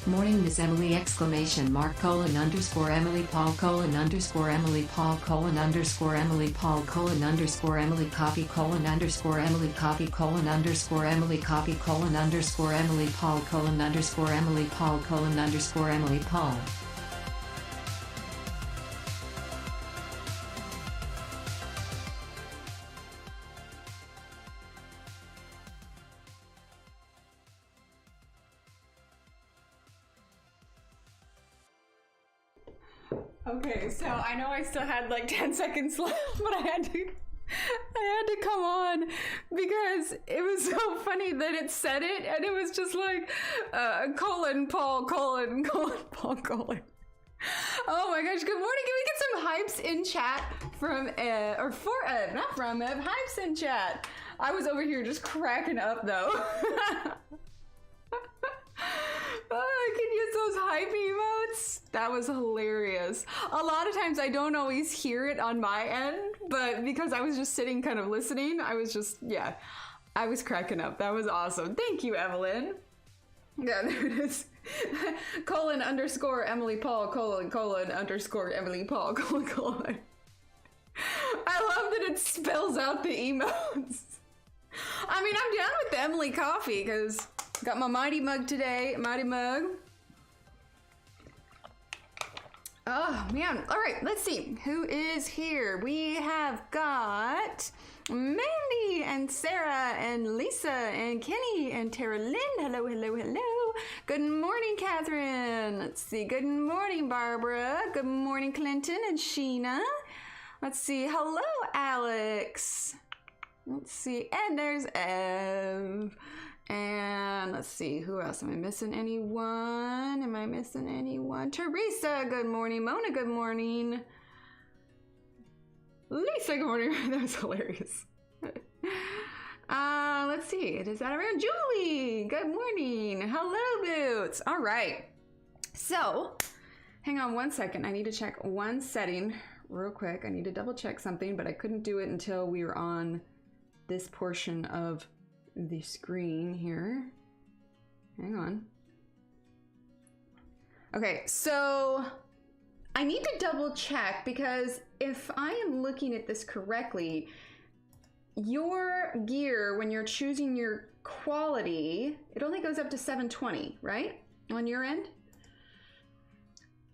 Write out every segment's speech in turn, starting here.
Morning Miss Emily exclamation mark colon underscore Emily Paul colon underscore Emily Paul colon underscore Emily Paul colon underscore Emily copy colon underscore Emily copy colon underscore Emily copy colon underscore Emily Paul colon underscore Emily Paul colon underscore Emily Paul. Okay, so I know I still had like 10 seconds left, but I had to come on because it was so funny that it said it and it was just like colon Paul colon Paul colon. Oh my gosh, good morning. Can we get some hypes in chat from hypes in chat. I was over here just cracking up though. I can use those hype emotes. That was hilarious. A lot of times I don't always hear it on my end but because I was just sitting kind of listening, I was just, yeah, I was cracking up. That was awesome. Thank you, Evelyn. Yeah, there it is. _Emily Paul, __ Emily Paul, _. I love that it spells out the emotes. I mean, I'm down with the Emily coffee because got my mighty mug today. Mighty mug. Oh man. All right, let's see who is here. We have got Mandy and Sarah and Lisa and Kenny and Tara Lynn. Hello, hello, hello. Good morning, Catherine. Let's see. Good morning, Barbara. Good morning, Clinton and Sheena. Let's see. Hello, Alex. Let's see. And there's Ev. And let's see, who else? Am I missing anyone? Am I missing anyone? Teresa, good morning. Mona, good morning. Lisa, good morning. That was hilarious. Let's see. Is that around? Julie, good morning. Hello, Boots. All right. So, hang on one second. I need to check one setting real quick. I need to double check something, but I couldn't do it until we were on this portion of the screen here. Hang on. Okay, so I need to double check because if I am looking at this correctly, your gear, when you're choosing your quality, it only goes up to 720, right? On your end?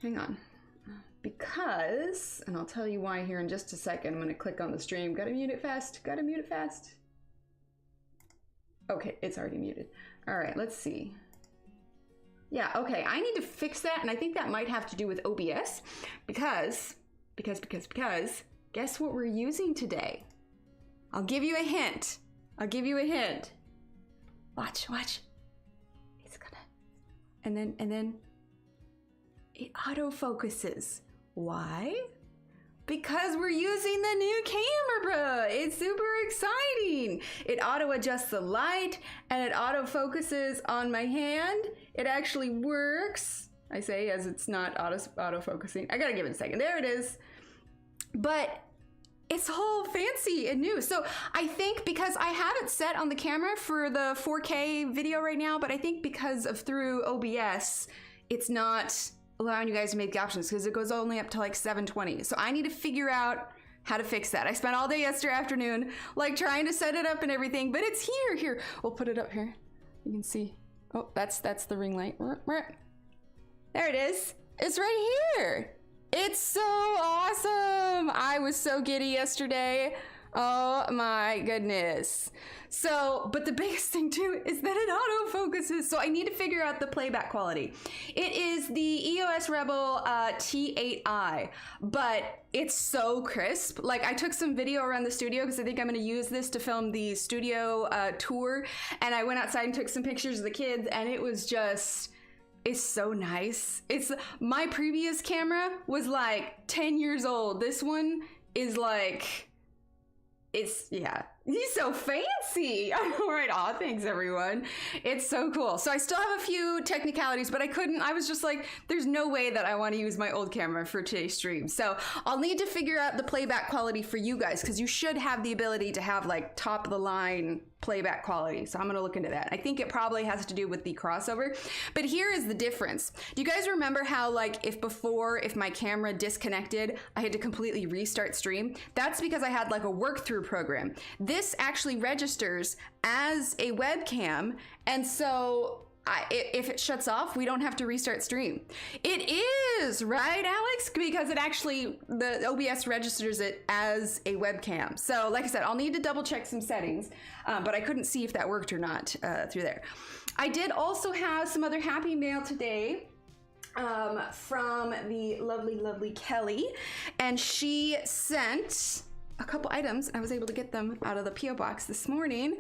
Hang on. Because, and I'll tell you why here in just a second. I'm gonna click on the stream. Gotta mute it fast. Gotta mute it fast. Okay, it's already muted. All right, let's see. Yeah, okay, I need to fix that, and I think that might have to do with OBS because, guess what we're using today? I'll give you a hint. I'll give you a hint. Watch, watch. It's gonna, and then it autofocuses. Why? Because we're using the new camera. It's super exciting. It auto adjusts the light and it auto focuses on my hand. It actually works. I say as it's not auto focusing. I gotta give it a second. There it is. But it's whole fancy and new. So I think because I have it set on the camera for the 4K video right now, but I think because of through OBS, it's not allowing you guys to make the options because it goes only up to like 720. So I need to figure out how to fix that. I spent all day yesterday afternoon like trying to set it up and everything, but it's here. Here, we'll put it up here. You can see. Oh, that's the ring light. There it is. It's right here. It's so awesome. I was so giddy yesterday. Oh my goodness. So, but the biggest thing too is that it autofocuses. So I need to figure out the playback quality. It is the EOS Rebel T8i, but it's so crisp. Like I took some video around the studio because I think I'm gonna use this to film the studio tour. And I went outside and took some pictures of the kids and it was just, it's so nice. It's, my previous camera was like 10 years old. This one is like, it's, yeah, he's so fancy. I know, right? Aw, thanks everyone. It's so cool. So I still have a few technicalities, but I was just like, there's no way that I want to use my old camera for today's stream. So I'll need to figure out the playback quality for you guys because you should have the ability to have like top of the line playback quality. So I'm going to look into that. I think it probably has to do with the crossover, but here is the difference. Do you guys remember how like if my camera disconnected, I had to completely restart stream? That's because I had like a work through program. This actually registers as a webcam. And so if it shuts off, we don't have to restart stream. It is, right, Alex? Because it actually, the OBS registers it as a webcam. So like I said, I'll need to double check some settings, but I couldn't see if that worked or not through there. I did also have some other happy mail today from the lovely Kelly, and she sent a couple items. I was able to get them out of the P.O. box this morning.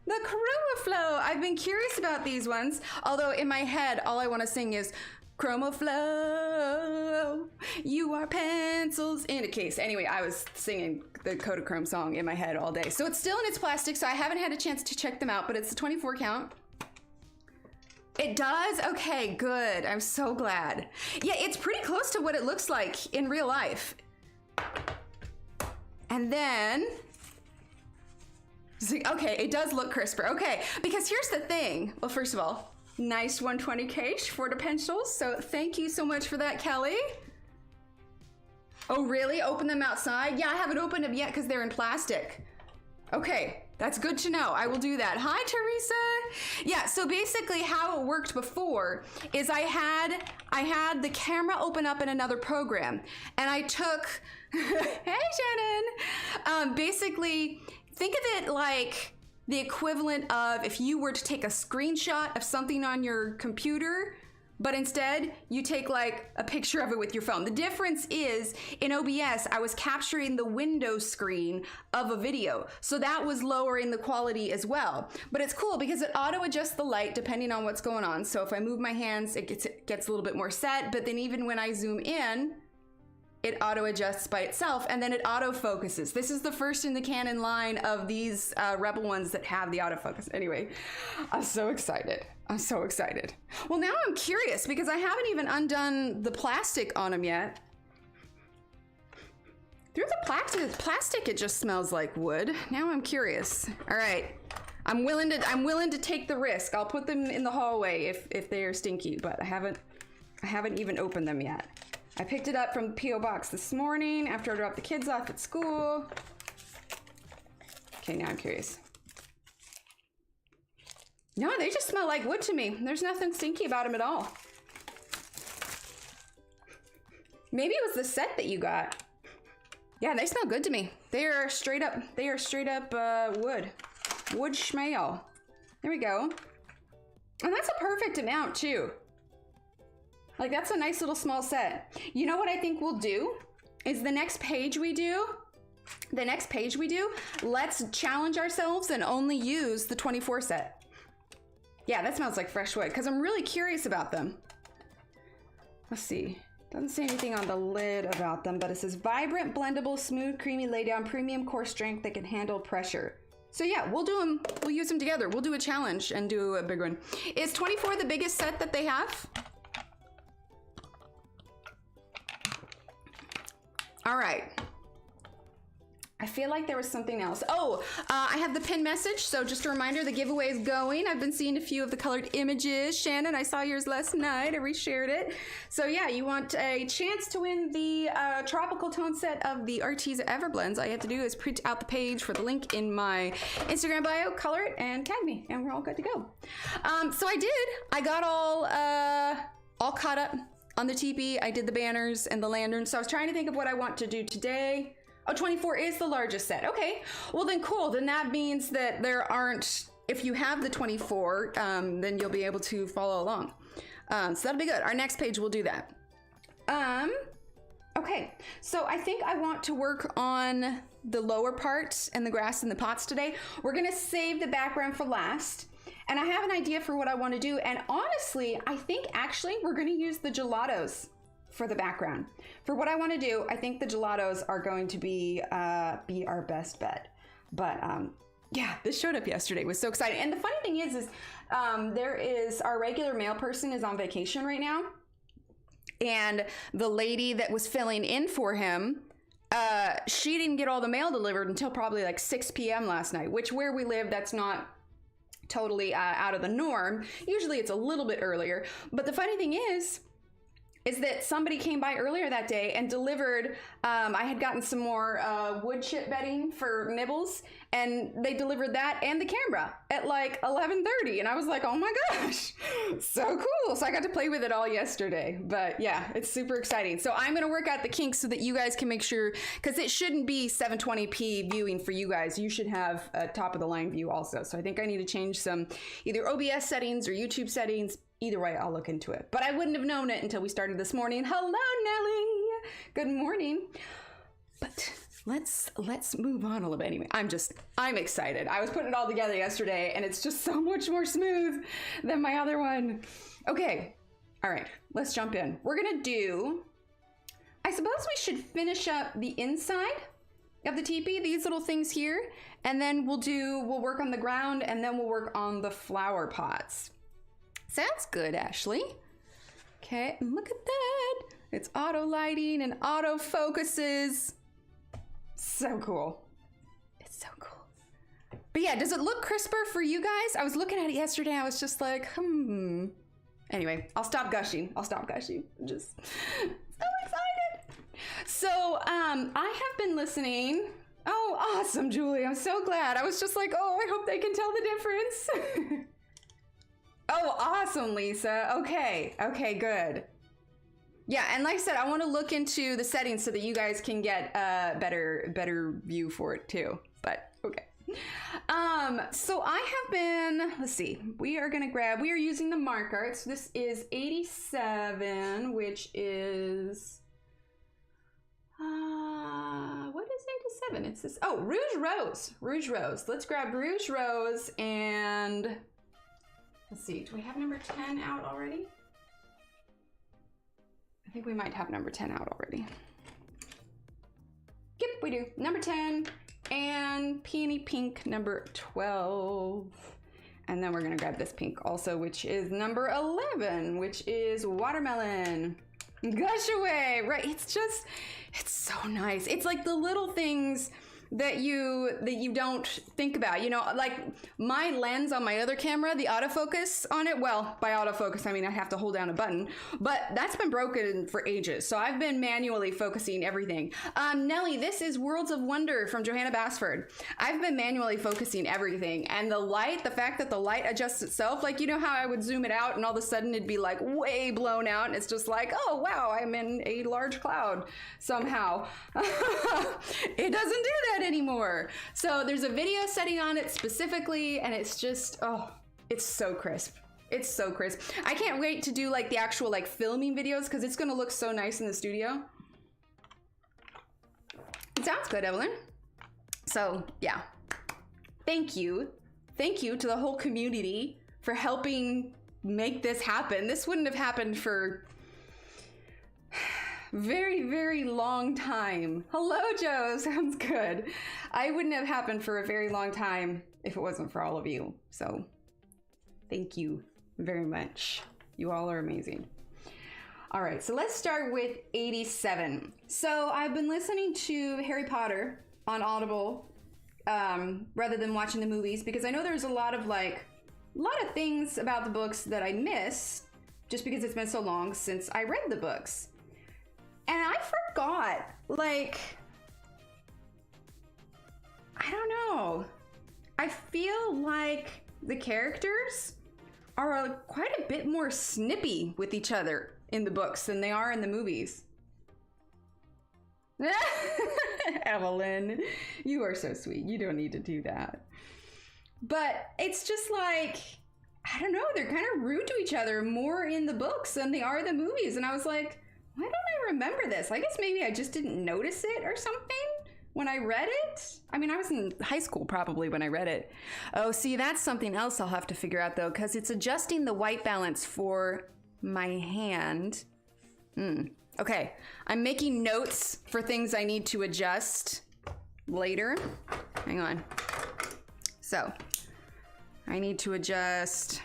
The Chroma Flow. I've been curious about these ones, although in my head, all I want to sing is Chroma Flow. You are pencils in a case. Anyway, I was singing the Kodachrome song in my head all day. So it's still in its plastic, so I haven't had a chance to check them out, but it's a 24 count. It does? Okay, good. I'm so glad. Yeah, it's pretty close to what it looks like in real life. And then, okay, it does look crisper. Okay, because here's the thing. Well, first of all, nice 120 cache for the pencils. So thank you so much for that, Kelly. Oh, really? Open them outside? Yeah, I haven't opened them yet because they're in plastic. Okay, that's good to know. I will do that. Hi, Teresa. Yeah, so basically how it worked before is I had the camera open up in another program, and I took, hey, Shannon. Basically, think of it like the equivalent of if you were to take a screenshot of something on your computer, but instead you take like a picture of it with your phone. The difference is in OBS, I was capturing the window screen of a video. So that was lowering the quality as well. But it's cool because it auto adjusts the light depending on what's going on. So if I move my hands, it gets a little bit more set. But then even when I zoom in, it auto adjusts by itself, and then it auto focuses. This is the first in the Canon line of these Rebel ones that have the autofocus. Anyway, I'm so excited. I'm so excited. Well, now I'm curious because I haven't even undone the plastic on them yet. Through the plastic, it just smells like wood. Now I'm curious. All right, I'm willing to take the risk. I'll put them in the hallway if they are stinky, but I haven't even opened them yet. I picked it up from the P.O. box this morning after I dropped the kids off at school. Okay, now I'm curious. No, they just smell like wood to me. There's nothing stinky about them at all. Maybe it was the set that you got. Yeah, they smell good to me. They are straight up wood. Wood schmale. There we go. And that's a perfect amount too. Like, that's a nice little small set. You know what I think we'll do is the next page we do, let's challenge ourselves and only use the 24 set. Yeah, that smells like fresh wood because I'm really curious about them. Let's see. Doesn't say anything on the lid about them, but it says vibrant, blendable, smooth, creamy laydown, premium core strength that can handle pressure. So yeah, we'll do them. We'll use them together. We'll do a challenge and do a big one. Is 24 the biggest set that they have? All right. I feel like there was something else. Oh, I have the pin message. So just a reminder, the giveaway is going. I've been seeing a few of the colored images. Shannon, I saw yours last night. I reshared it. So yeah, you want a chance to win the tropical tone set of the Arteza Everblends. All you have to do is print out the page for the link in my Instagram bio, color it, and tag me, and we're all good to go. So I did. I got all caught up on the Teepee. I did the banners and the lanterns. So I was trying to think of what I want to do today. Oh, 24 is the largest set. Okay, well then cool. Then that means that there aren't, if you have the 24, then you'll be able to follow along. So that'll be good. Our next page will do that. Okay, so I think I want to work on the lower parts and the grass and the pots today. We're gonna save the background for last. And I have an idea for what I want to do. And honestly, I think actually we're going to use the gelatos for the background. For what I want to do, I think the gelatos are going to be our best bet. But yeah, this showed up yesterday. It was so exciting. And the funny thing is there is our regular mail person is on vacation right now. And the lady that was filling in for him, she didn't get all the mail delivered until probably like 6 p.m. last night, which where we live, that's not totally out of the norm. Usually it's a little bit earlier. But the funny thing is that somebody came by earlier that day and delivered, I had gotten some more wood chip bedding for nibbles, and they delivered that and the camera at like 11:30, and I was like, oh my gosh, so cool. So I got to play with it all yesterday. But yeah, it's super exciting. So I'm gonna work out the kinks so that you guys can make sure, because it shouldn't be 720p viewing for you guys. You should have a top of the line view also. So I think I need to change some either OBS settings or YouTube settings. Either way, I'll look into it. But I wouldn't have known it until we started this morning. Hello, Nelly. Good morning. But let's move on a little bit. Anyway, I'm excited. I was putting it all together yesterday, and it's just so much more smooth than my other one. Okay. All right. Let's jump in. We're going to do, I suppose we should finish up the inside of the teepee, these little things here, and then we'll work on the ground, and then we'll work on the flower pots. Sounds good, Ashley. Okay, look at that. It's auto lighting and auto focuses. so cool. It's so cool. But yeah, does it look crisper for you guys? I was looking at it yesterday. I was just like, Anyway, I'll stop gushing. I'm just so excited. So, I have been listening. Oh, awesome, Julie. I'm so glad. I was just like, oh, I hope they can tell the difference. Oh, awesome, Lisa. Okay, good. Yeah, and like I said, I want to look into the settings so that you guys can get a better view for it too. But okay. So I have been, let's see, we are using the Markarts. This is 87, which is, what is 87? It's this, oh, Rouge Rose. Let's grab Rouge Rose and let's see, do we have number 10 out already? I think we might have number 10 out already. Yep, we do. Number 10 and Peony Pink number 12. And then we're gonna grab this pink also, which is number 11, which is Watermelon. Gush away, right? It's so nice. It's like the little things that you don't think about, you know, like my lens on my other camera, the autofocus on it, well, by autofocus I mean I have to hold down a button, but that's been broken for ages, so I've been manually focusing everything. Nelly, this is Worlds of Wonder from Johanna Basford. I've been manually focusing everything, and the fact that the light adjusts itself, like, you know how I would zoom it out and all of a sudden it'd be like way blown out, and it's just like, oh wow, I'm in a large cloud somehow. It doesn't do that anymore. So there's a video setting on it specifically, and it's just, oh, it's so crisp. It's so crisp. I can't wait to do like the actual like filming videos because it's gonna look so nice in the studio. It sounds good, Evelyn. So yeah, thank you to the whole community for helping make this happen. This wouldn't have happened for very long time. Hello, Joe. Sounds good. I wouldn't have happened for a very long time if it wasn't for all of you. So thank you very much. You all are amazing. All right, so let's start with 87. So I've been listening to Harry Potter on Audible rather than watching the movies because I know there's a lot of things about the books that I miss just because it's been so long since I read the books. And I forgot, like, I don't know. I feel like the characters are quite a bit more snippy with each other in the books than they are in the movies. Evelyn, you are so sweet. You don't need to do that. But it's just like, I don't know, they're kind of rude to each other more in the books than they are in the movies. And I was like, why don't I remember this? I guess maybe I just didn't notice it or something when I read it. I mean, I was in high school probably when I read it. Oh, see, that's something else I'll have to figure out though, because it's adjusting the white balance for my hand. Okay, I'm making notes for things I need to adjust later. Hang on. So, I need to adjust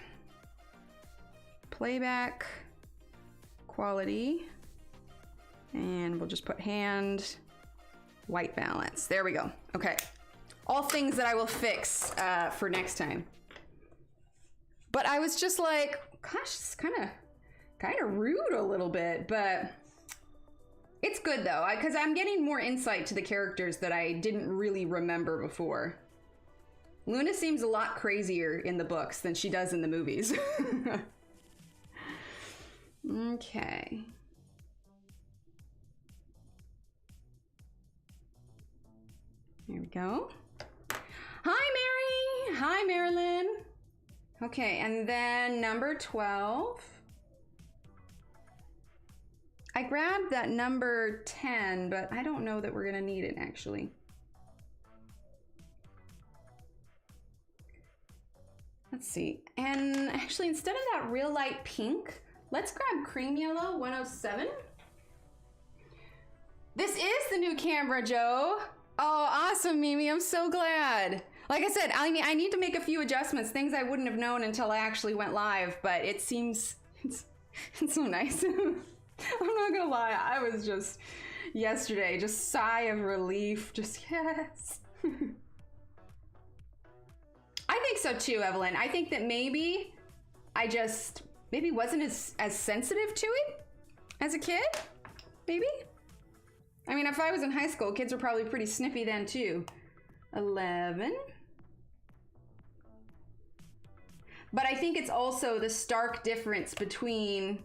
playback quality. And we'll just put hand, white balance. There we go. Okay. All things that I will fix for next time. But I was just like, gosh, it's kind of rude a little bit, but it's good though, because I'm getting more insight to the characters that I didn't really remember before. Luna seems a lot crazier in the books than she does in the movies. Okay. Here we go. Hi, Mary. Hi, Marilyn. Okay, and then number 12. I grabbed that number 10, but I don't know that we're gonna need it actually. Let's see. And actually, instead of that real light pink, let's grab cream yellow 107. This is the new camera, Joe. Oh, awesome, Mimi. I'm so glad. Like I said, I mean, I need to make a few adjustments, things I wouldn't have known until I actually went live, but it seems, it's so nice. I'm not gonna lie, I was just, yesterday. Just sigh of relief. Just yes. I think so too, Evelyn. I think that maybe I just maybe wasn't as sensitive to it as a kid. Maybe. I mean, if I was in high school, kids were probably pretty snippy then too. 11. But I think it's also the stark difference between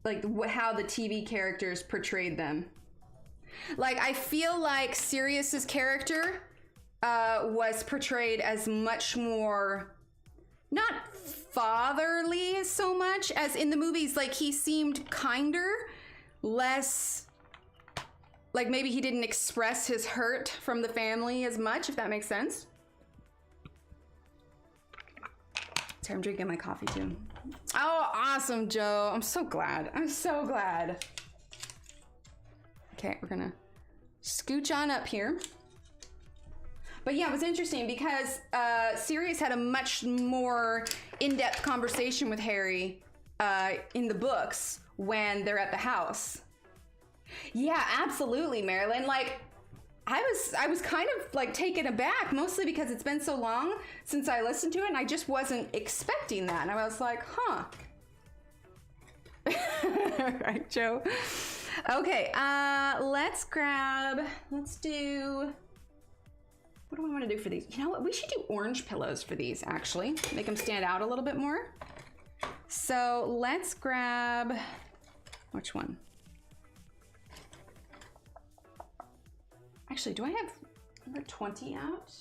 like how the TV characters portrayed them. Like, I feel like Sirius's character was portrayed as much more, not fatherly so much as in the movies. Like, he seemed kinder, less, like maybe he didn't express his hurt from the family as much, if that makes sense. Sorry, I'm drinking my coffee too. Oh, awesome, Joe. I'm so glad. I'm so glad. Okay, we're gonna scooch on up here. But yeah, it was interesting because Sirius had a much more in-depth conversation with Harry in the books when they're at the house. Yeah, absolutely, Marilyn. Like, I was kind of like taken aback, mostly because it's been so long since I listened to it and I just wasn't expecting that. And I was like, huh. Right, Joe? Okay, let's do, what do I want to do for these? You know what? We should do orange pillows for these, actually. Make them stand out a little bit more. So let's grab, which one? Actually, do I have number 20 out?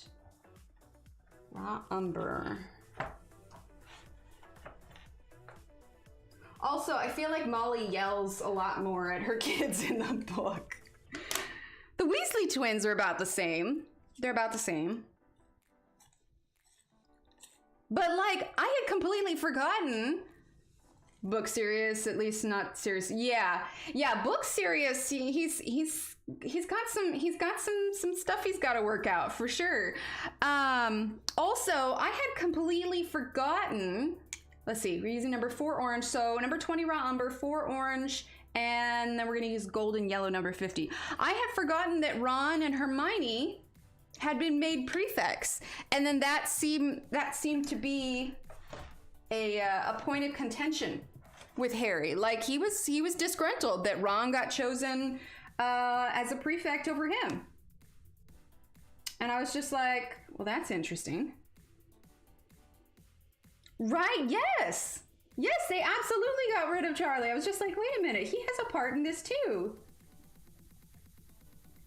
Raw umber. Also, I feel like Molly yells a lot more at her kids in the book. The Weasley twins are about the same. They're about the same. But like, I had completely forgotten Book Sirius, at least not Sirius. Yeah, Book Sirius. He's got some stuff he's got to work out for sure. Also, I had completely forgotten. Let's see, we're using number 4 orange. So number 20 raw umber, 4 orange, and then we're gonna use golden yellow number 50. I had forgotten that Ron and Hermione had been made prefects, and then that seemed to be a point of contention with Harry. Like, he was disgruntled that Ron got chosen as a prefect over him. And I was just like, well, that's interesting. Right, yes, they absolutely got rid of Charlie. I was just like, wait a minute, he has a part in this too.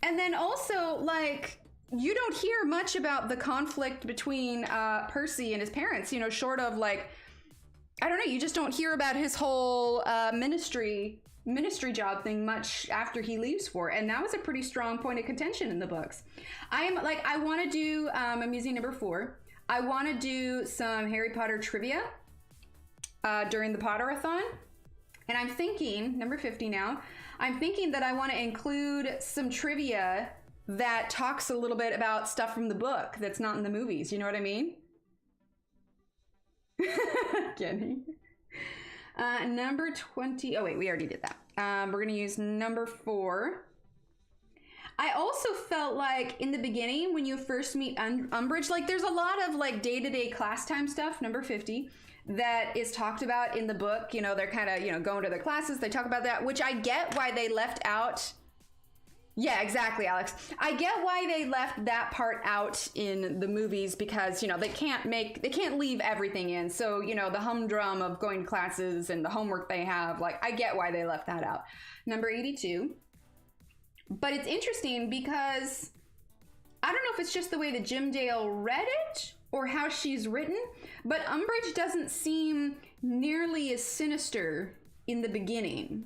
And then also, like, you don't hear much about the conflict between Percy and his parents, you know, short of like, I don't know, you just don't hear about his whole ministry job thing much after he leaves for it. And that was a pretty strong point of contention in the books. I want to do, I'm using number 4. I want to do some Harry Potter trivia during the Potterathon. And I'm thinking, number 50 now, I'm thinking that I want to include some trivia that talks a little bit about stuff from the book that's not in the movies. You know what I mean? Kenny. Number 20. Oh, wait, we already did that. We're going to use number 4. I also felt like in the beginning, when you first meet Umbridge, like there's a lot of like day-to-day class time stuff, number 50, that is talked about in the book. You know, they're kind of, you know, going to their classes. They talk about that, which I get why they left out. Yeah, exactly, Alex. I get why they left that part out in the movies because, you know, they can't leave everything in. So, you know, the humdrum of going to classes and the homework they have, like, I get why they left that out. Number 82. But it's interesting because I don't know if it's just the way that Jim Dale read it or how she's written, but Umbridge doesn't seem nearly as sinister in the beginning.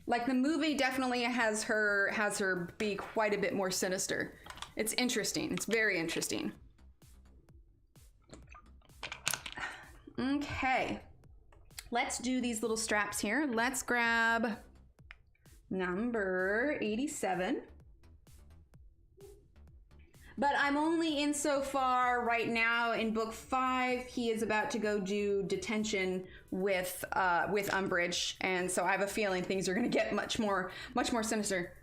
Like, the movie definitely has her be quite a bit more sinister. It's interesting. It's very interesting. Okay. Let's do these little straps here. Let's grab number 87. But I'm only in so far right now in book 5. He is about to go do detention with Umbridge, and so I have a feeling things are going to get much more sinister.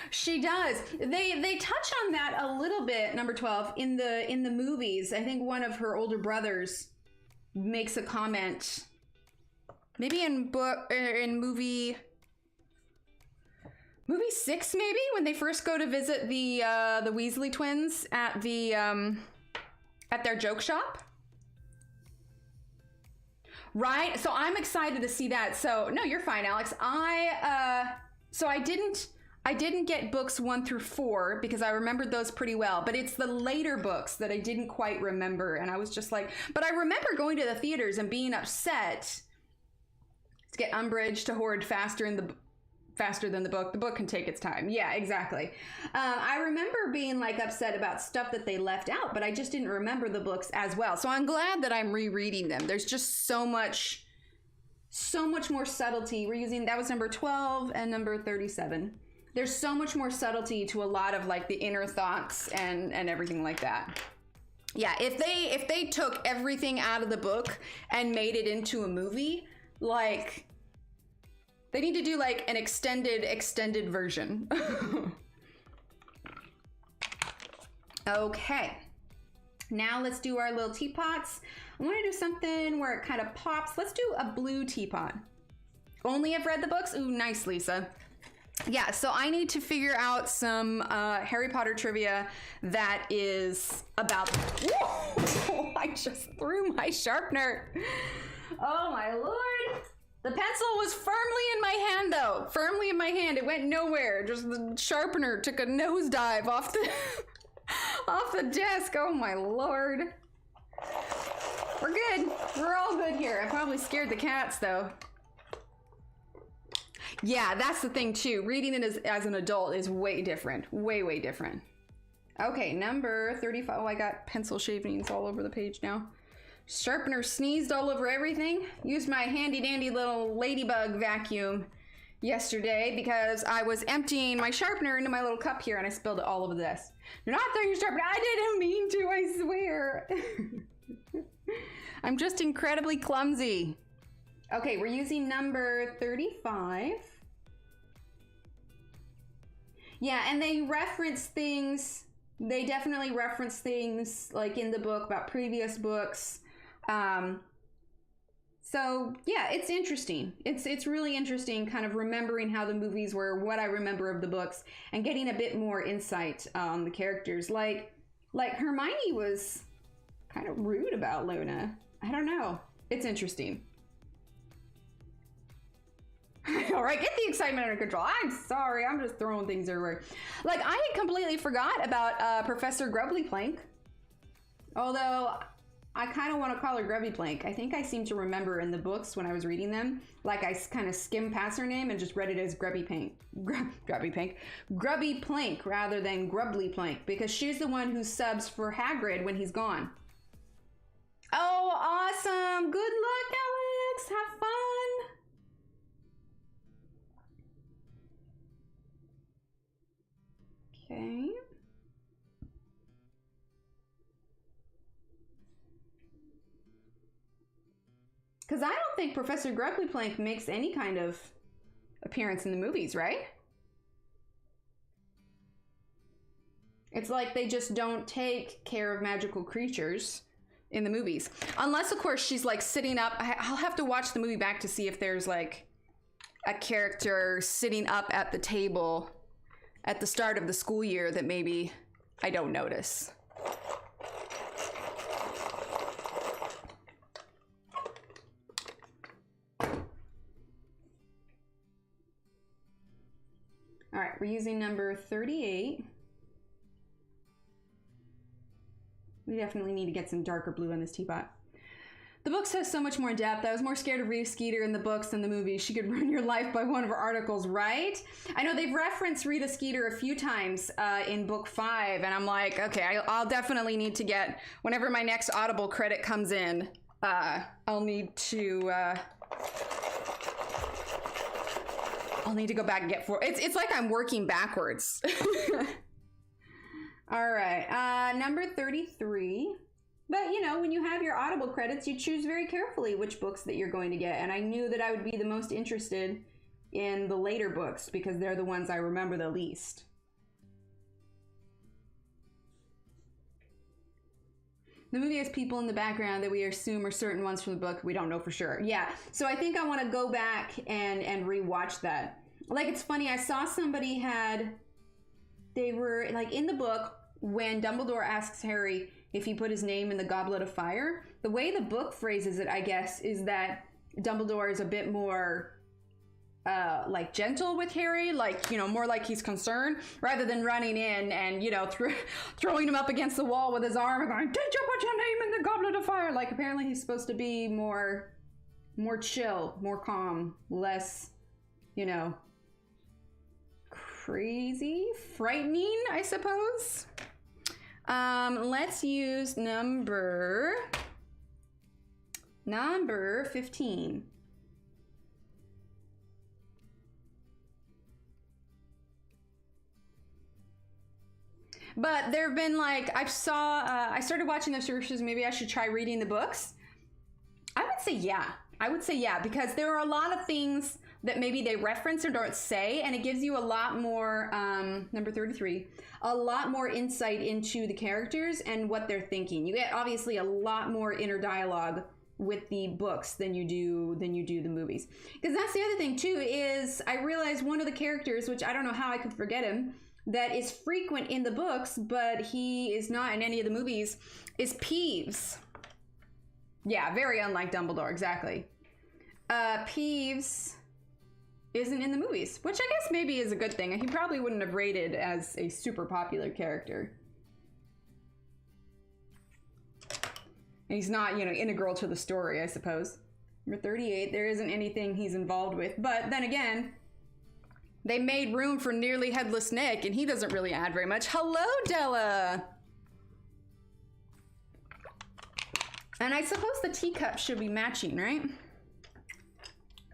She does. They touch on that a little bit, number 12, in the movies. I think one of her older brothers makes a comment, maybe in movie 6, maybe, when they first go to visit the Weasley twins at their joke shop. Right? So I'm excited to see that. So no, you're fine, Alex. So I didn't get books 1 through 4 because I remembered those pretty well, but it's the later books that I didn't quite remember. And I was just like, but I remember going to the theaters and being upset to get Umbridge to hoard faster than the book. The book can take its time. Yeah, exactly. I remember being like upset about stuff that they left out, but I just didn't remember the books as well. So I'm glad that I'm rereading them. There's just so much more subtlety. We're using, that was number 12 and number 37. There's so much more subtlety to a lot of like the inner thoughts and everything like that. Yeah, if they took everything out of the book and made it into a movie, like they need to do like an extended version. Okay. Now let's do our little teapots. I want to do something where it kind of pops. Let's do a blue teapot. Only have read the books? Ooh, nice, Lisa. Yeah, so I need to figure out some Harry Potter trivia that is about... Whoa! I just threw my sharpener. Oh my lord. The pencil was firmly in my hand though. Firmly in my hand. It went nowhere. Just the sharpener took a nosedive off the off the desk. Oh my lord. We're good. We're all good here. I probably scared the cats though. Yeah, that's the thing too. Reading it as an adult is way different. Way different. Okay, number 35. Oh, I got pencil shavings all over the page now. Sharpener sneezed all over everything. Used my handy dandy little ladybug vacuum yesterday because I was emptying my sharpener into my little cup here and I spilled it all over the desk. You're not throwing your sharpener. I didn't mean to, I swear. I'm just incredibly clumsy. Okay, we're using number 35. Yeah, and they reference things. They definitely reference things like in the book about previous books. So yeah, it's interesting. It's really interesting kind of remembering how the movies were, what I remember of the books, and getting a bit more insight on the characters. Like Hermione was kind of rude about Luna. I don't know. It's interesting. All right, get the excitement under control. I'm sorry, I'm just throwing things everywhere. Like, I had completely forgot about Professor Grubbly Plank. Although, I kind of want to call her Grubby Plank. I think I seem to remember in the books when I was reading them, like I kind of skimmed past her name and just read it as Grubby Plank. Grubby Plank rather than Grubbly Plank, because she's the one who subs for Hagrid when he's gone. Oh, awesome. Good luck, Alex. Have fun. Okay. Because I don't think Professor Grubbly Plank makes any kind of appearance in the movies, right? It's like they just don't take care of magical creatures in the movies. Unless, of course, she's like sitting up. I'll have to watch the movie back to see if there's like a character sitting up at the table at the start of the school year that maybe I don't notice. All right, we're using number 38. We definitely need to get some darker blue on this teapot. The books has so much more depth. I was more scared of Rita Skeeter in the books than the movies. She could ruin your life by one of her articles, right? I know they've referenced Rita Skeeter a few times in book 5, and I'm like, okay, I'll definitely need to get, whenever my next Audible credit comes in, I'll need to go back and get 4. It's like I'm working backwards. All right, number 33. But, you know, when you have your Audible credits, you choose very carefully which books that you're going to get. And I knew that I would be the most interested in the later books because they're the ones I remember the least. The movie has people in the background that we assume are certain ones from the book. We don't know for sure. Yeah, so I think I want to go back and rewatch that. Like, it's funny, I saw somebody they were, like, in the book, when Dumbledore asks Harry if he put his name in the Goblet of Fire, the way the book phrases it, I guess, is that Dumbledore is a bit more like gentle with Harry, like, you know, more like he's concerned, rather than running in and, you know, throwing him up against the wall with his arm and going, "Did you put your name in the Goblet of Fire?" Like, apparently he's supposed to be more chill, more calm, less, you know, crazy, frightening, I suppose. Let's use number 15. But there have been, like, I started watching the searches. Maybe I should try reading the books. I would say yeah, because there are a lot of things that maybe they reference or don't say, and it gives you a lot more, number 33, a lot more insight into the characters and what they're thinking. You get obviously a lot more inner dialogue with the books than you do the movies. Because that's the other thing too, is I realized one of the characters, which I don't know how I could forget him, that is frequent in the books, but he is not in any of the movies, is Peeves. Yeah, very unlike Dumbledore, exactly. Peeves isn't in the movies, which I guess maybe is a good thing. He probably wouldn't have rated as a super popular character. And he's not, you know, integral to the story, I suppose. Number 38, there isn't anything he's involved with, but then again, they made room for Nearly Headless Nick, and he doesn't really add very much. Hello, Della! And I suppose the teacups should be matching, right?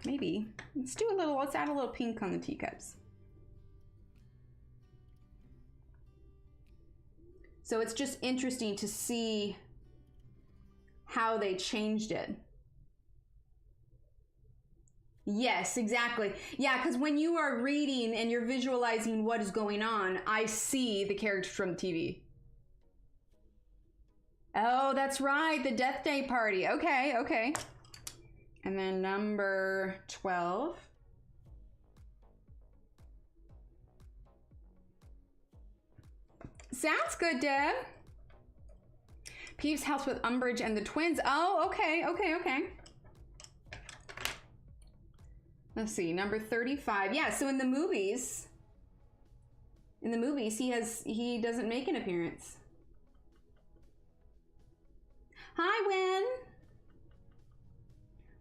Maybe. Let's add a little pink on the teacups. So it's just interesting to see how they changed it. Yes, exactly. Yeah, because when you are reading and you're visualizing what is going on, I see the characters from the TV. Oh, that's right, the Death Day party. Okay, okay. And then number 12. Sounds good, Deb. Peeves' house with Umbridge and the twins. Oh, okay, okay, okay. Let's see, number 35. Yeah, so in the movies, he doesn't make an appearance. Hi, Wynn.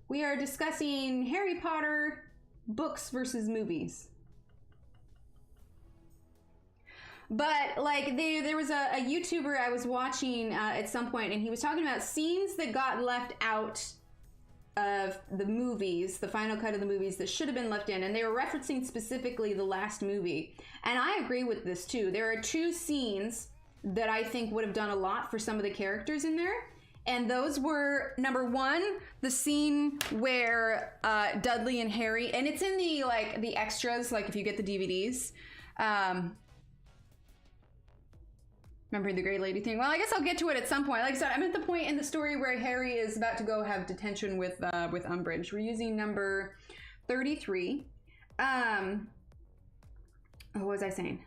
We are discussing Harry Potter books versus movies. But like there was a YouTuber I was watching at some point, and he was talking about scenes that got left out of the movies, the final cut of the movies that should have been left in, and they were referencing specifically the last movie. And I agree with this too. There are two scenes that I think would have done a lot for some of the characters in there. And those were, number one, the scene where Dudley and Harry, and it's in the extras, like if you get the DVDs. Remembering the Grey Lady thing. Well, I guess I'll get to it at some point. Like I said, I'm at the point in the story where Harry is about to go have detention with Umbridge. We're using number 33. What was I saying?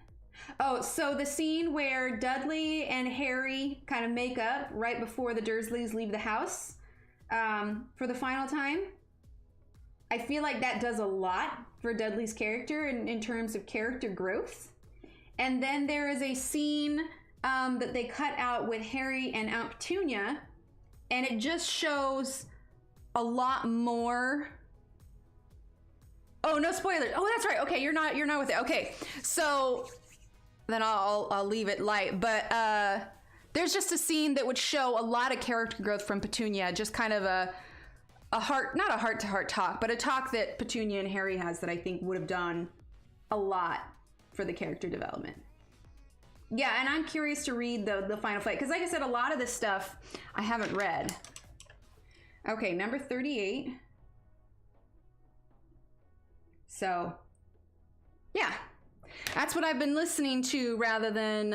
Oh, so the scene where Dudley and Harry kind of make up right before the Dursleys leave the house for the final time. I feel like that does a lot for Dudley's character in terms of character growth. And then there is a scene that they cut out with Harry and Aunt Petunia, and it just shows a lot more. Oh, no spoilers. Oh, that's right. Okay, you're not with it. Okay, so then I'll leave it light. But there's just a scene that would show a lot of character growth from Petunia. Just kind of not a heart-to-heart talk, but a talk that Petunia and Harry has that I think would have done a lot for the character development. Yeah, and I'm curious to read the final fight, because like I said, a lot of this stuff I haven't read. Okay, number 38. So, yeah, that's what I've been listening to rather than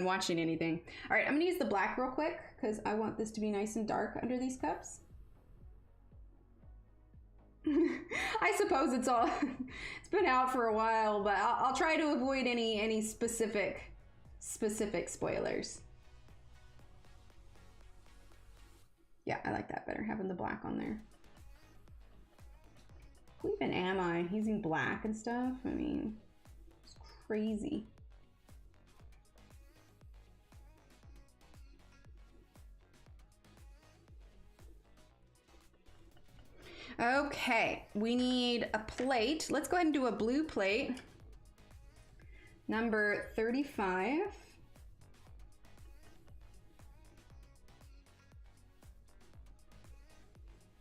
watching anything. All right, I'm gonna use the black real quick because I want this to be nice and dark under these cups. I suppose it's been out for a while, but I'll try to avoid any specific spoilers. Yeah, I like that better, having the black on there. Who even am I? Using black and stuff? I mean, it's crazy. Okay, we need a plate. Let's go ahead and do a blue plate. Number 35.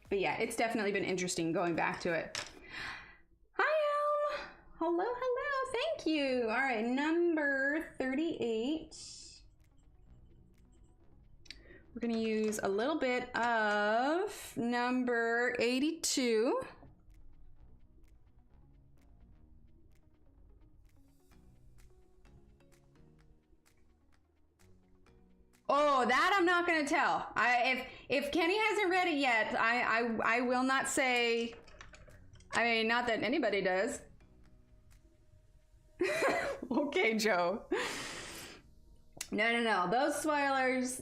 But yeah, it's definitely been interesting going back to it. Hi, Elm. Hello, hello. Thank you. All right, number 38. We're gonna use a little bit of number 82. Oh, that I'm not gonna tell. If Kenny hasn't read it yet, I will not say. I mean, not that anybody does. Okay, Joe. No. Those spoilers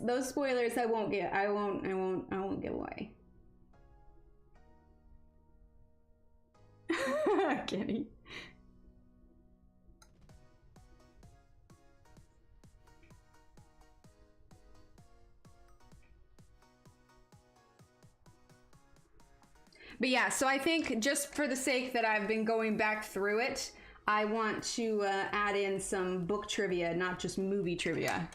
I won't give away. Kenny. But yeah, so I think just for the sake that I've been going back through it, I want to add in some book trivia, not just movie trivia.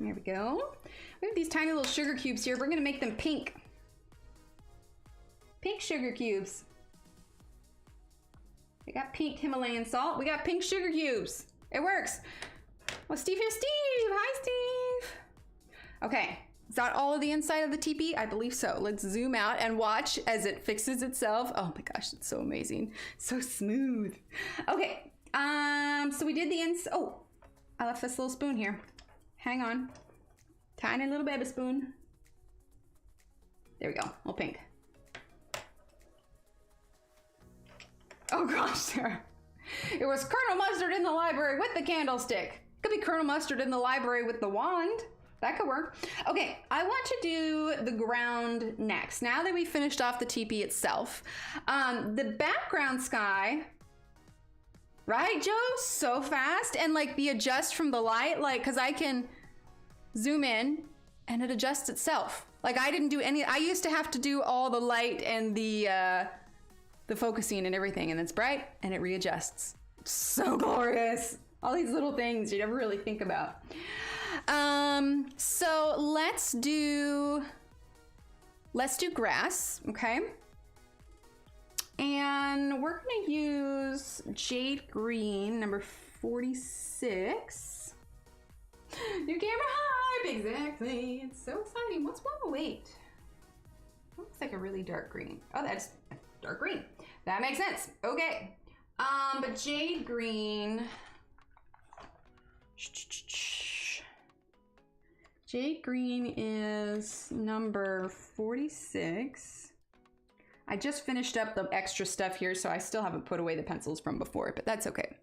There we go. We have these tiny little sugar cubes here. We're gonna make them pink. Pink sugar cubes. We got pink Himalayan salt. We got pink sugar cubes. It works. Well, Steve here's Steve. Hi, Steve. Okay. Is that all of the inside of the teepee? I believe so. Let's zoom out and watch as it fixes itself. Oh my gosh, it's so amazing. So smooth. Okay, so we did the oh, I left this little spoon here. Hang on. Tiny little baby spoon. There we go, little pink. Oh gosh, Sarah. It was Colonel Mustard in the library with the candlestick. Could be Colonel Mustard in the library with the wand. That could work. Okay, I want to do the ground next. Now that we finished off the teepee itself, the background sky, right, Joe? So fast. And like the adjust from the light, like, cause I can zoom in and it adjusts itself. Like I didn't do any, I used to have to do all the light and the focusing and everything, and it's bright and it readjusts. So glorious. All these little things you never really think about. So let's do grass, okay? And we're gonna use jade green, number 46. New camera hype, exactly. It's so exciting. What's 108? That looks like a really dark green. Oh, that's dark green. That makes sense. Okay. But jade green. Jade green is number 46. I just finished up the extra stuff here, so I still haven't put away the pencils from before, but that's okay.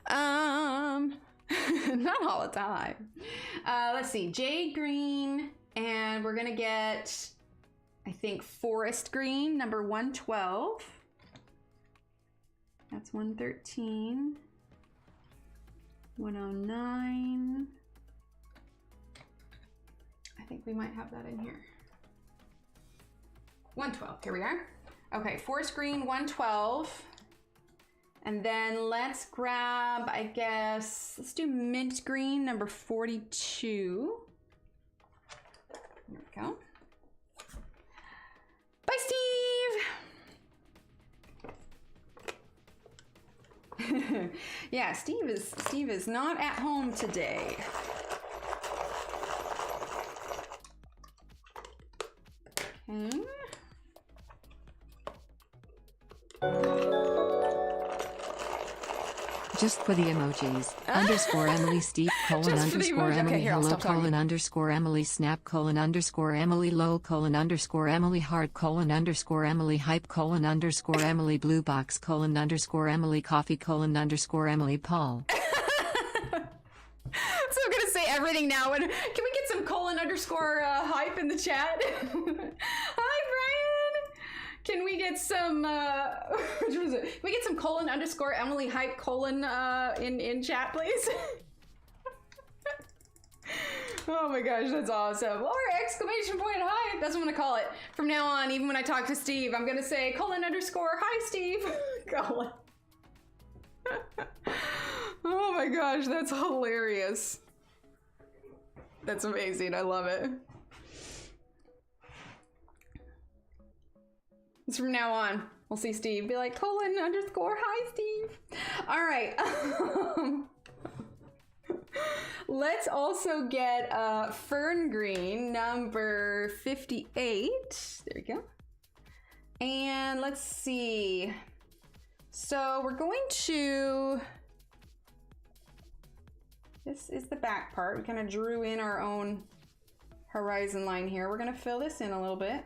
Not all the time. Let's see, jade green, and we're gonna get, I think, forest green, number 112. That's 113. 109. I think we might have that in here. 112, here we are. Okay, forest green, 112. And then let's grab, I guess, let's do mint green, number 42. There we go. Bye, Steve. Yeah, Steve is not at home today. Okay. Just for the emojis. Underscore Emily Steve colon Just for the underscore emoji. Emily Okay, here, I'll hello stop talking. colon underscore Emily snap colon underscore Emily low colon underscore Emily heart colon underscore Emily hype colon underscore Emily blue box colon underscore Emily coffee colon underscore Emily Paul. So I'm gonna say everything now. And can we get some colon underscore hype in the chat? Hi, Brian. Can we get some? Which was it? Can we get some colon underscore Emily hype colon in chat, please? Oh my gosh, that's awesome. Or exclamation point hype. That's what I'm gonna call it from now on. Even when I talk to Steve, I'm gonna say colon underscore hi Steve. Colon. Oh my gosh, that's hilarious. That's amazing. I love it. It's from now on. We'll see Steve be like colon underscore hi Steve. All right. Let's also get Fern Green number 58. There we go. And let's see. So we're going to, this is the back part. We kind of drew in our own horizon line here. We're going to fill this in a little bit.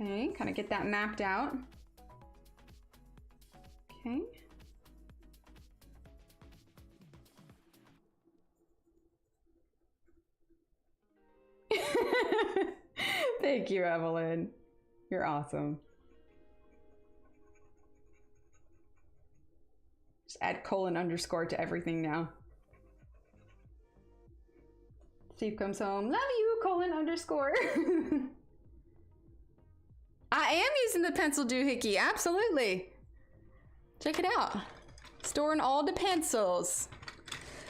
Okay, kind of get that mapped out. Okay. Thank you, Evelyn. You're awesome. Just add colon underscore to everything now. Steve comes home. Love you, colon underscore. I am using the pencil doohickey. Absolutely. Check it out. Storing all the pencils.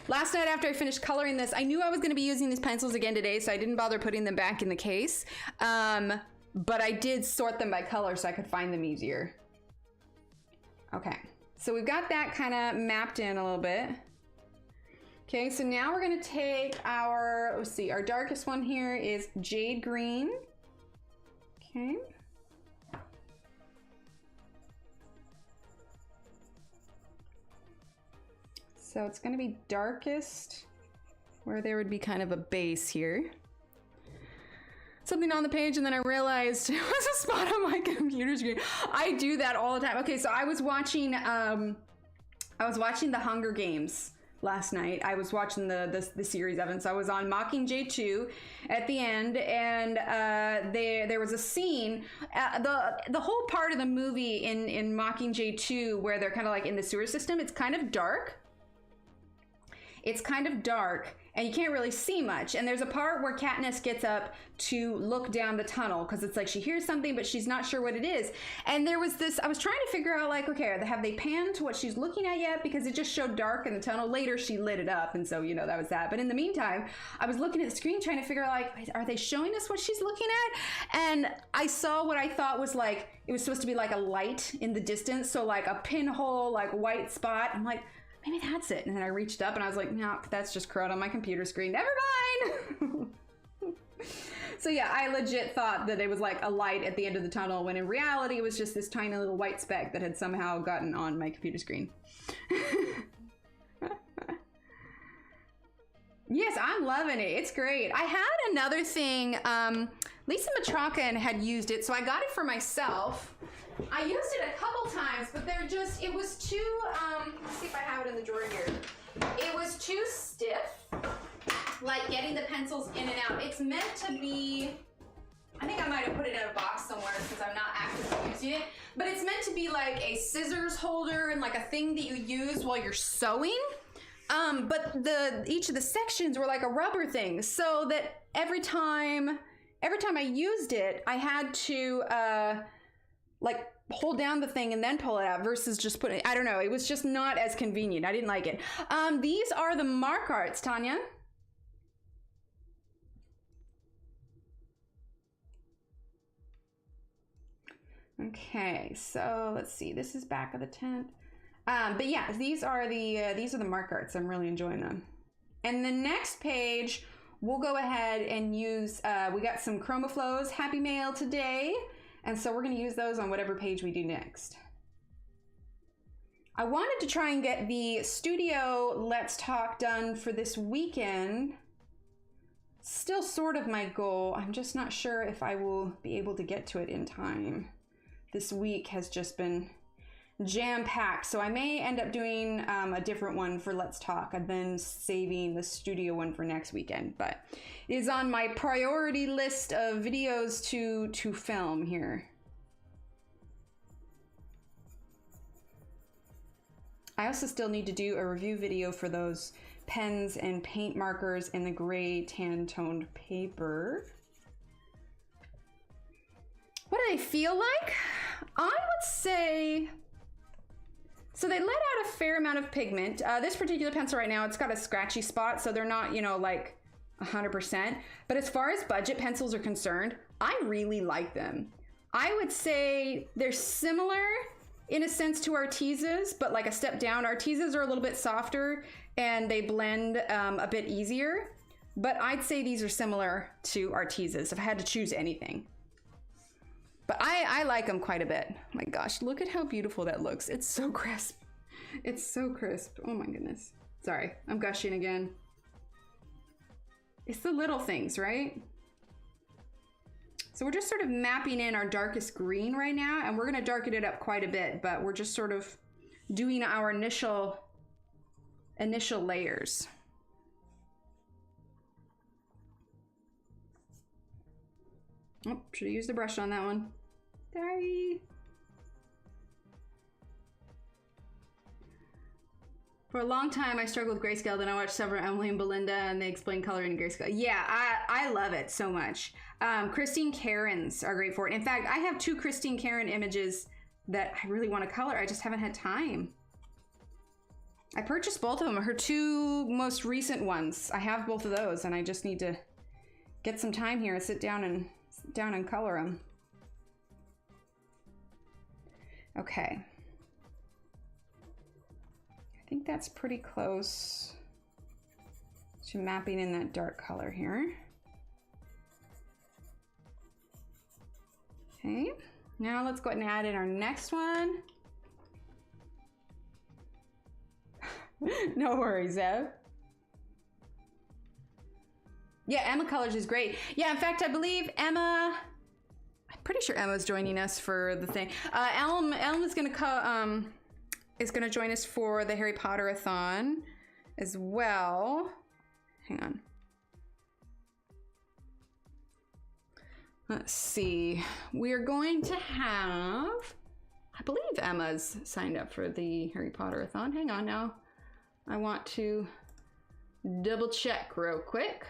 Last night after I finished coloring this, I knew I was going to be using these pencils again today, so I didn't bother putting them back in the case. But I did sort them by color so I could find them easier. Okay, so we've got that kind of mapped in a little bit. Okay, so now we're going to take our, let's see, our darkest one here is Jade Green. Okay. So it's going to be darkest where there would be kind of a base here. Something on the page and then I realized it was a spot on my computer screen. I do that all the time. Okay, so I was watching The Hunger Games last night. I was watching the series of it. So I was on Mockingjay 2 at the end, and there was a scene, the whole part of the movie in Mockingjay 2 where they're kind of like in the sewer system. It's kind of dark. It's kind of dark and you can't really see much. And there's a part where Katniss gets up to look down the tunnel because it's like she hears something, but she's not sure what it is. And there was this, I was trying to figure out like, okay, have they panned to what she's looking at yet? Because it just showed dark in the tunnel. Later, she lit it up. And so, you know, that was that. But in the meantime, I was looking at the screen trying to figure out like, are they showing us what she's looking at? And I saw what I thought was like, it was supposed to be like a light in the distance. So like a pinhole, like white spot. I'm like, maybe that's it. And then I reached up and I was like, no, that's just crud on my computer screen. Never mind. So yeah, I legit thought that it was like a light at the end of the tunnel when in reality it was just this tiny little white speck that had somehow gotten on my computer screen. Yes, I'm loving it. It's great. I had another thing. Lisa Matrakan had used it, so I got it for myself. I used it a couple times, but it was too, let's see if I have it in the drawer here. It was too stiff, like getting the pencils in and out. It's meant to be, I think I might have put it in a box somewhere because I'm not actively using it, but it's meant to be like a scissors holder and like a thing that you use while you're sewing. But each of the sections were like a rubber thing, so that every time I used it, I had to, like hold down the thing and then pull it out versus just put it, I don't know. It was just not as convenient. I didn't like it. These are the Markarts, Tanya. Okay, so let's see. This is back of the tent. But yeah, these are the Markarts. I'm really enjoying them. And the next page, we'll go ahead and use, we got some ChromaFlows Happy Mail today. And so we're going to use those on whatever page we do next. I wanted to try and get the studio Let's Talk done for this weekend. Still sort of my goal. I'm just not sure if I will be able to get to it in time. This week has just been jam-packed, so I may end up doing a different one for Let's Talk and then saving the studio one for next weekend, but it is on my priority list of videos to film here. I also still need to do a review video for those pens and paint markers in the gray tan toned paper. What do they feel like? I would say, so they let out a fair amount of pigment. This particular pencil right now, it's got a scratchy spot, so they're not, you know, like 100%. But as far as budget pencils are concerned, I really like them. I would say they're similar in a sense to Artezas, but like a step down. Artezas are a little bit softer and they blend a bit easier, but I'd say these are similar to Artezas if I had to choose anything. But I like them quite a bit. My gosh, look at how beautiful that looks. It's so crisp. It's so crisp. Oh my goodness. Sorry, I'm gushing again. It's the little things, right? So we're just sort of mapping in our darkest green right now, and we're gonna darken it up quite a bit, but we're just sort of doing our initial layers. Oh, should have used the brush on that one. Sorry. For a long time, I struggled with grayscale. Then I watched several Emily and Belinda, and they explain color in grayscale. Yeah, I love it so much. Christine Karen's are great for it. In fact, I have 2 Christine Karen images that I really want to color. I just haven't had time. I purchased both of them. Her 2 most recent ones. I have both of those, and I just need to get some time here and sit down and color them. Okay. I think that's pretty close to mapping in that dark color here. Okay, now let's go ahead and add in our next one. No worries, Ev. Yeah, Emma Colors is great. Yeah, in fact, I believe Emma, I'm pretty sure Emma's joining us for the thing. Elm is gonna join us for the Harry Potter-a-thon as well. Hang on. Let's see. We are going to have, I believe Emma's signed up for the Harry Potter-a-thon. Hang on now. I want to double check real quick.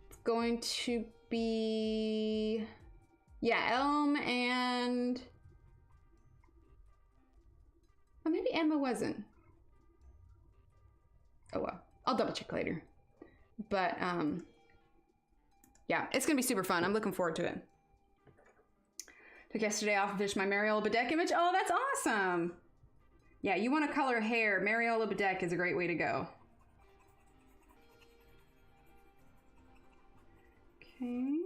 It's going to be, yeah, Elm and, oh, maybe Emma wasn't. Oh well, I'll double check later. But yeah, it's gonna be super fun. I'm looking forward to it. Took yesterday off and finished my Mariola Bedeck image. Oh, that's awesome. Yeah, you want to color hair, Mariola Bedeck is a great way to go. Okay.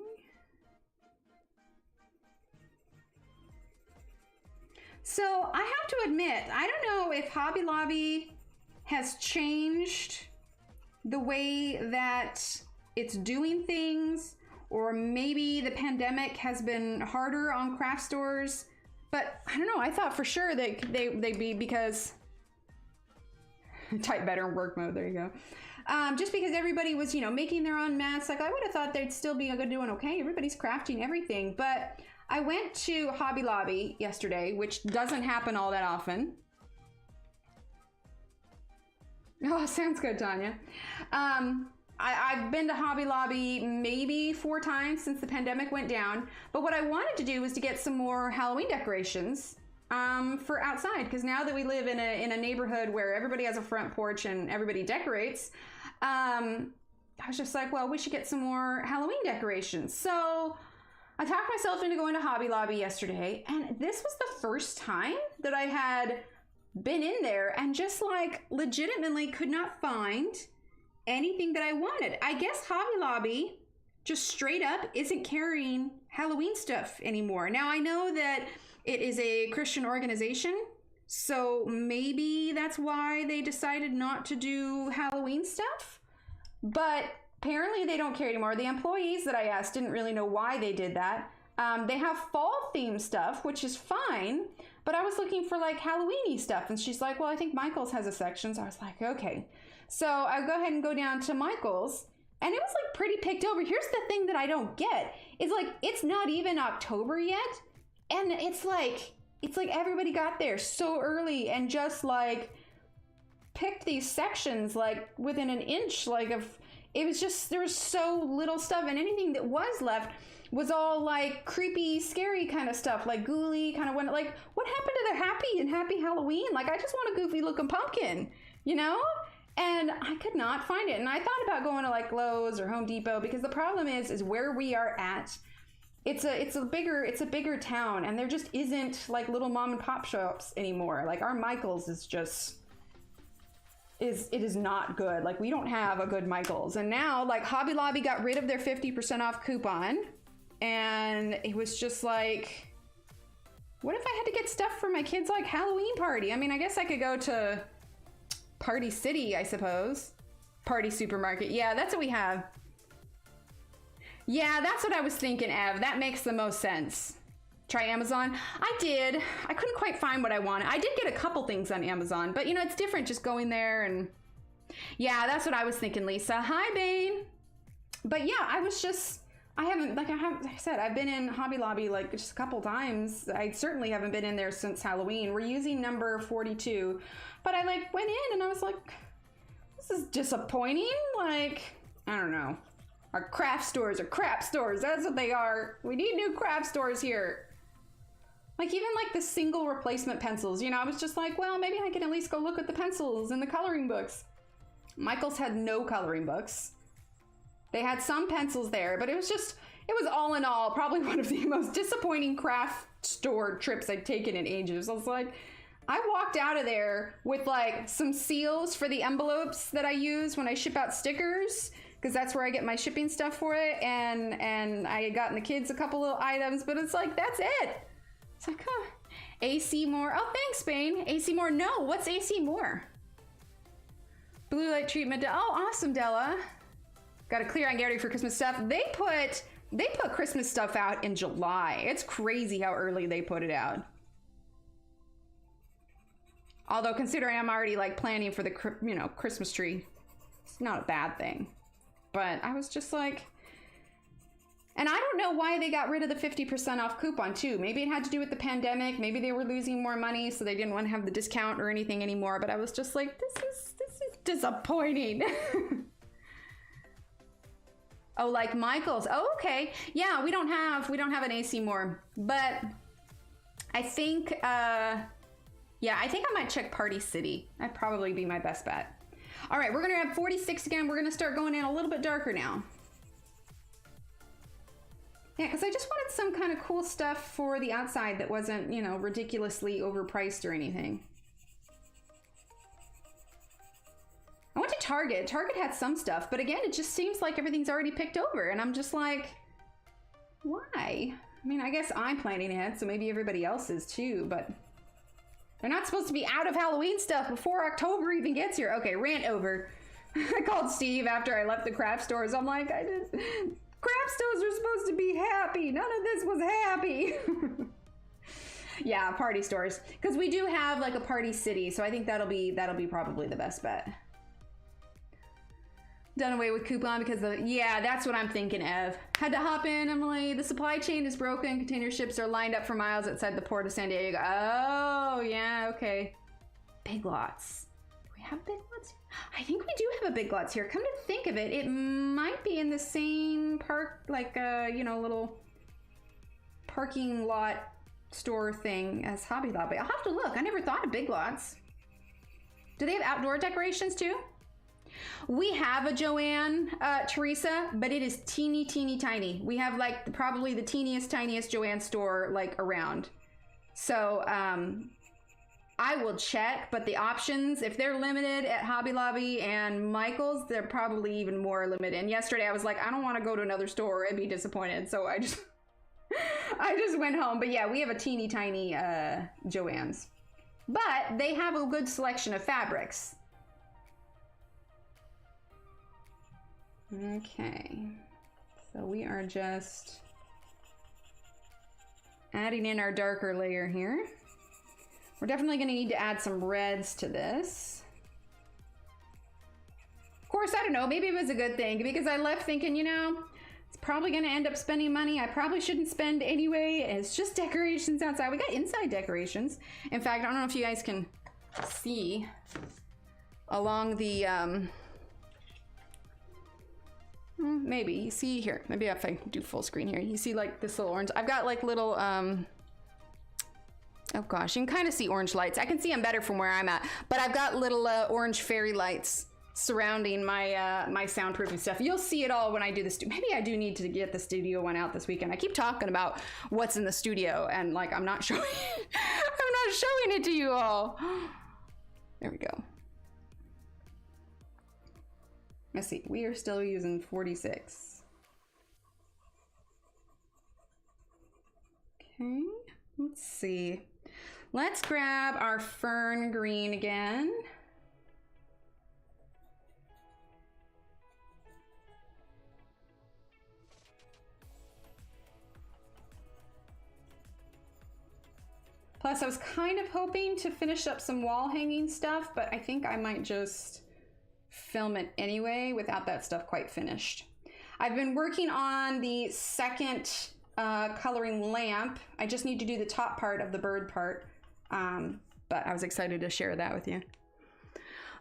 So I have to admit, I don't know if Hobby Lobby has changed the way that it's doing things, or maybe the pandemic has been harder on craft stores, but I don't know. I thought for sure that they'd be, because type better in work mode, there you go. Just because everybody was, you know, making their own masks, like I would have thought they'd still be doing okay. Everybody's crafting everything, but I went to Hobby Lobby yesterday, which doesn't happen all that often. Oh, sounds good, Tanya. I've been to Hobby Lobby maybe 4 times since the pandemic went down, but what I wanted to do was to get some more Halloween decorations for outside, because now that we live in a neighborhood where everybody has a front porch and everybody decorates, I I was just like, well, we should get some more Halloween decorations. So I talked myself into going to Hobby Lobby yesterday, and this was the first time that I had been in there and just like legitimately could not find anything that I wanted. I guess Hobby Lobby just straight up isn't carrying Halloween stuff anymore. Now I know that it is a Christian organization, so maybe that's why they decided not to do Halloween stuff, but apparently they don't care anymore. The employees that I asked didn't really know why they did that. They have fall themed stuff, which is fine, but I was looking for like Halloween-y stuff, and she's like, well, I think Michael's has a section. So I was like, okay. So I go ahead and go down to Michael's, and it was like pretty picked over. Here's the thing that I don't get is like, it's not even October yet. And it's like everybody got there so early and just like picked these sections like within an inch, like of, it was just, there was so little stuff, and anything that was left was all like creepy, scary kind of stuff, like ghouly kind of one. Like, what happened to the happy Halloween? Like, I just want a goofy looking pumpkin, you know? And I could not find it. And I thought about going to like Lowe's or Home Depot, because the problem is where we are at, it's a bigger town, and there just isn't like little mom and pop shops anymore. Like our Michael's is just, it is not good. Like we don't have a good Michael's. And now like Hobby Lobby got rid of their 50% off coupon, and it was just like, what if I had to get stuff for my kids' like Halloween party? I mean, I guess I could go to Party City, I suppose. Party Supermarket. Yeah, that's what we have. Yeah, that's what I was thinking, Ev. That makes the most sense. Try Amazon. I did. I couldn't quite find what I wanted. I did get a couple things on Amazon, but you know, it's different just going there and... Yeah, that's what I was thinking, Lisa. Hi, Bane. But yeah, I was just... like I said, I've been in Hobby Lobby like just a couple times. I certainly haven't been in there since Halloween. We're using number 42. But I like went in and I was like, this is disappointing. Like, I don't know. Our craft stores are crap stores. That's what they are. We need new craft stores here. Like even like the single replacement pencils, you know, I was just like, well, maybe I can at least go look at the pencils and the coloring books. Michael's had no coloring books. They had some pencils there, but it was all in all, probably one of the most disappointing craft store trips I'd taken in ages. I was like, I walked out of there with like some seals for the envelopes that I use when I ship out stickers, because that's where I get my shipping stuff for it. And I had gotten the kids a couple little items, but it's like, that's it. It's like, huh. AC Moore. Oh, thanks, Spain. AC Moore. No, what's AC Moore? Blue light treatment. Oh, awesome, Della. Got to clear and get ready for Christmas stuff. They put Christmas stuff out in July. It's crazy how early they put it out. Although considering I'm already like planning for the, you know, Christmas tree, it's not a bad thing. But I was just like, and I don't know why they got rid of the 50% off coupon too. Maybe it had to do with the pandemic. Maybe they were losing more money, so they didn't want to have the discount or anything anymore. But I was just like, this is disappointing. Oh, like Michael's. Oh, okay. Yeah, we don't have an AC Moore, but I think, yeah, I think I might check Party City. That'd probably be my best bet. All right, we're gonna have 46 again. We're gonna start going in a little bit darker now. Yeah, because I just wanted some kind of cool stuff for the outside that wasn't, you know, ridiculously overpriced or anything. I went to Target. Target had some stuff, but again, it just seems like everything's already picked over, and I'm just like, why? I mean, I guess I'm planning ahead, so maybe everybody else is too, but they're not supposed to be out of Halloween stuff before October even gets here. Okay, rant over. I called Steve after I left the craft stores. I'm like, craft stores are supposed to be happy. None of this was happy. Yeah, party stores. Because we do have like a Party City, so I think that'll be probably the best bet. Done away with coupon because yeah, that's what I'm thinking of. Had to hop in, Emily. The supply chain is broken. Container ships are lined up for miles outside the port of San Diego. Oh, yeah, okay. Big Lots. Do we have Big Lots? I think we do have a Big Lots here. Come to think of it, it might be in the same park, like, you know, little parking lot store thing as Hobby Lobby. I'll have to look. I never thought of Big Lots. Do they have outdoor decorations too? We have a Joanne, Teresa, but it is teeny, teeny, tiny. We have like probably the teeniest, tiniest Joanne store like around. So I will check, but the options, if they're limited at Hobby Lobby and Michael's, they're probably even more limited. And yesterday I was like, I don't want to go to another store and be disappointed. So I just, I just went home. But yeah, we have a teeny tiny Joann's. But they have a good selection of fabrics. Okay. So we are just adding in our darker layer here. We're definitely going to need to add some reds to this. Of course, I don't know, maybe it was a good thing because I left thinking, you know, it's probably going to end up spending money I probably shouldn't spend anyway. It's just decorations outside. We got inside decorations. In fact, I don't know if you guys can see along the, maybe you see here, maybe if I do full screen here, you see like this little orange. I've got like little, oh gosh, you can kind of see orange lights. I can see them better from where I'm at, but I've got little orange fairy lights surrounding my my soundproofing stuff. You'll see it all when I do this. Maybe I do need to get the studio one out this weekend. I keep talking about what's in the studio and like I'm not showing it. I'm not showing it to you all. There we go. Let's see, we are still using 46. Okay, let's see. Let's grab our fern green again. Plus, I was kind of hoping to finish up some wall hanging stuff, but I think I might just film it anyway without that stuff quite finished. I've been working on the second coloring lamp. I just need to do the top part of the bird part. But I was excited to share that with you.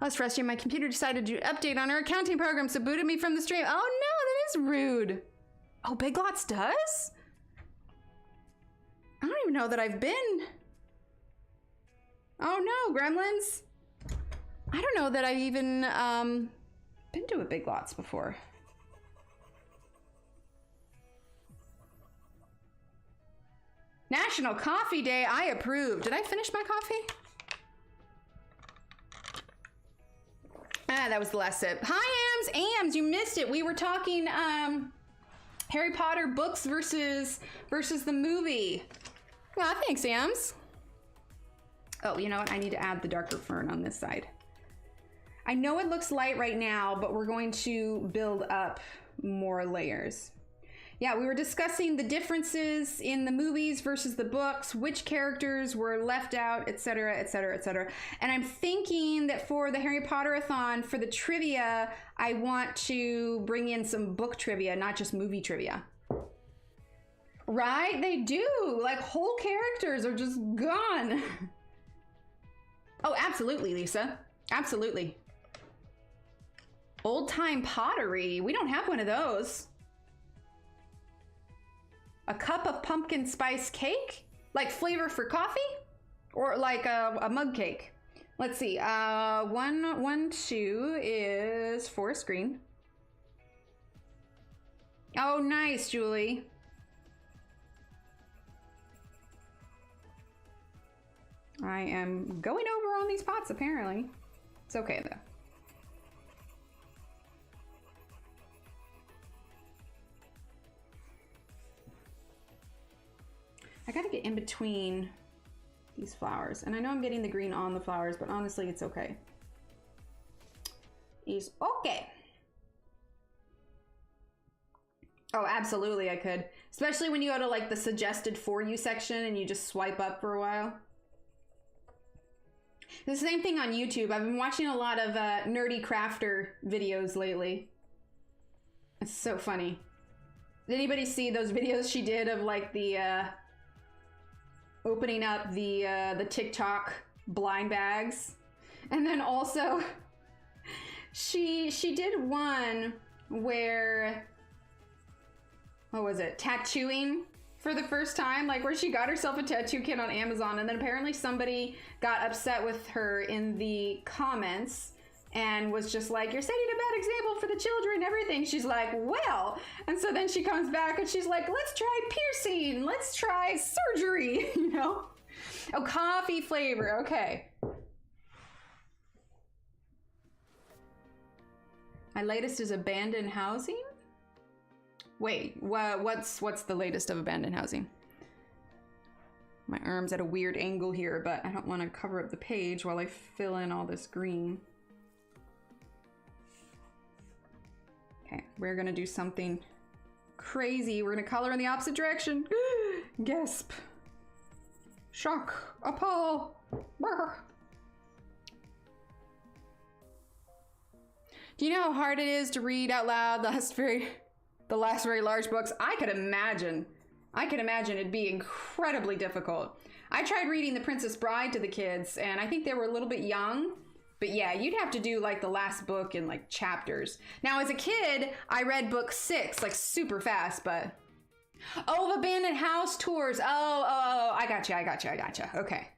I was frustrated. My computer decided to update on our accounting program, so booted me from the stream. Oh no, that is rude. Oh, Big Lots does? I don't even know that I've been. Oh no, Gremlins. I don't know that I've even been to a Big Lots before. National Coffee Day, I approve. Did I finish my coffee? Ah, that was the last sip. Hi, Ams, you missed it. We were talking Harry Potter books versus the movie. Well, thanks, Ams. Oh, you know what? I need to add the darker fern on this side. I know it looks light right now, but we're going to build up more layers. Yeah, we were discussing the differences in the movies versus the books, which characters were left out, etc., etc., etc. And I'm thinking that for the Harry Potter-a-thon, for the trivia, I want to bring in some book trivia, not just movie trivia. Right? They do. Like, whole characters are just gone. Oh, absolutely, Lisa. Absolutely. Old-time pottery. We don't have one of those. A cup of pumpkin spice cake? Like flavor for coffee? Or like a mug cake? Let's see. 1, 2 is forest green. Oh, nice, Julie. I am going over on these pots, apparently. It's okay, though. I gotta get in between these flowers. And I know I'm getting the green on the flowers, but honestly, it's okay. It's okay. Oh, absolutely I could. Especially when you go to like the suggested for you section and you just swipe up for a while. The same thing on YouTube. I've been watching a lot of nerdy crafter videos lately. It's so funny. Did anybody see those videos she did of like the opening up the TikTok blind bags? And then also she did one where, what was it, tattooing for the first time, like where she got herself a tattoo kit on Amazon, and then apparently somebody got upset with her in the comments and was just like, you're setting a bad example for the children, everything. She's like, well, and so then she comes back and she's like, let's try piercing, let's try surgery, you know? Oh, coffee flavor, okay. My latest is abandoned housing? Wait, what's the latest of abandoned housing? My arm's at a weird angle here, but I don't want to cover up the page while I fill in all this green. Okay, we're gonna do something crazy. We're gonna color in the opposite direction. Gasp. Shock. Appall. Brr. Do you know how hard it is to read out loud the last very large books? I could imagine it'd be incredibly difficult. I tried reading The Princess Bride to the kids, and I think they were a little bit young. But yeah, you'd have to do like the last book in like chapters. Now as a kid, I read book 6 like super fast, but... Oh, abandoned house tours. Oh, I gotcha. Okay.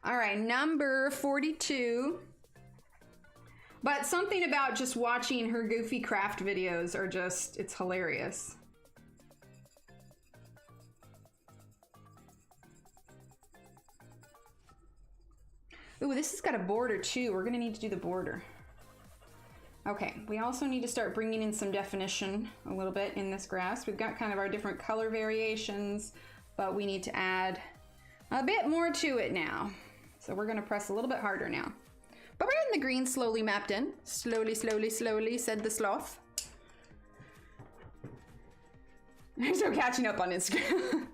All right, number 42. But something about just watching her goofy craft videos are just, it's hilarious. Ooh, this has got a border too. We're gonna need to do the border. Okay, we also need to start bringing in some definition a little bit in this grass. We've got kind of our different color variations, but we need to add a bit more to it now. So we're gonna press a little bit harder now. But we're getting the green slowly mapped in. Slowly, said the sloth. There's no catching up on Instagram.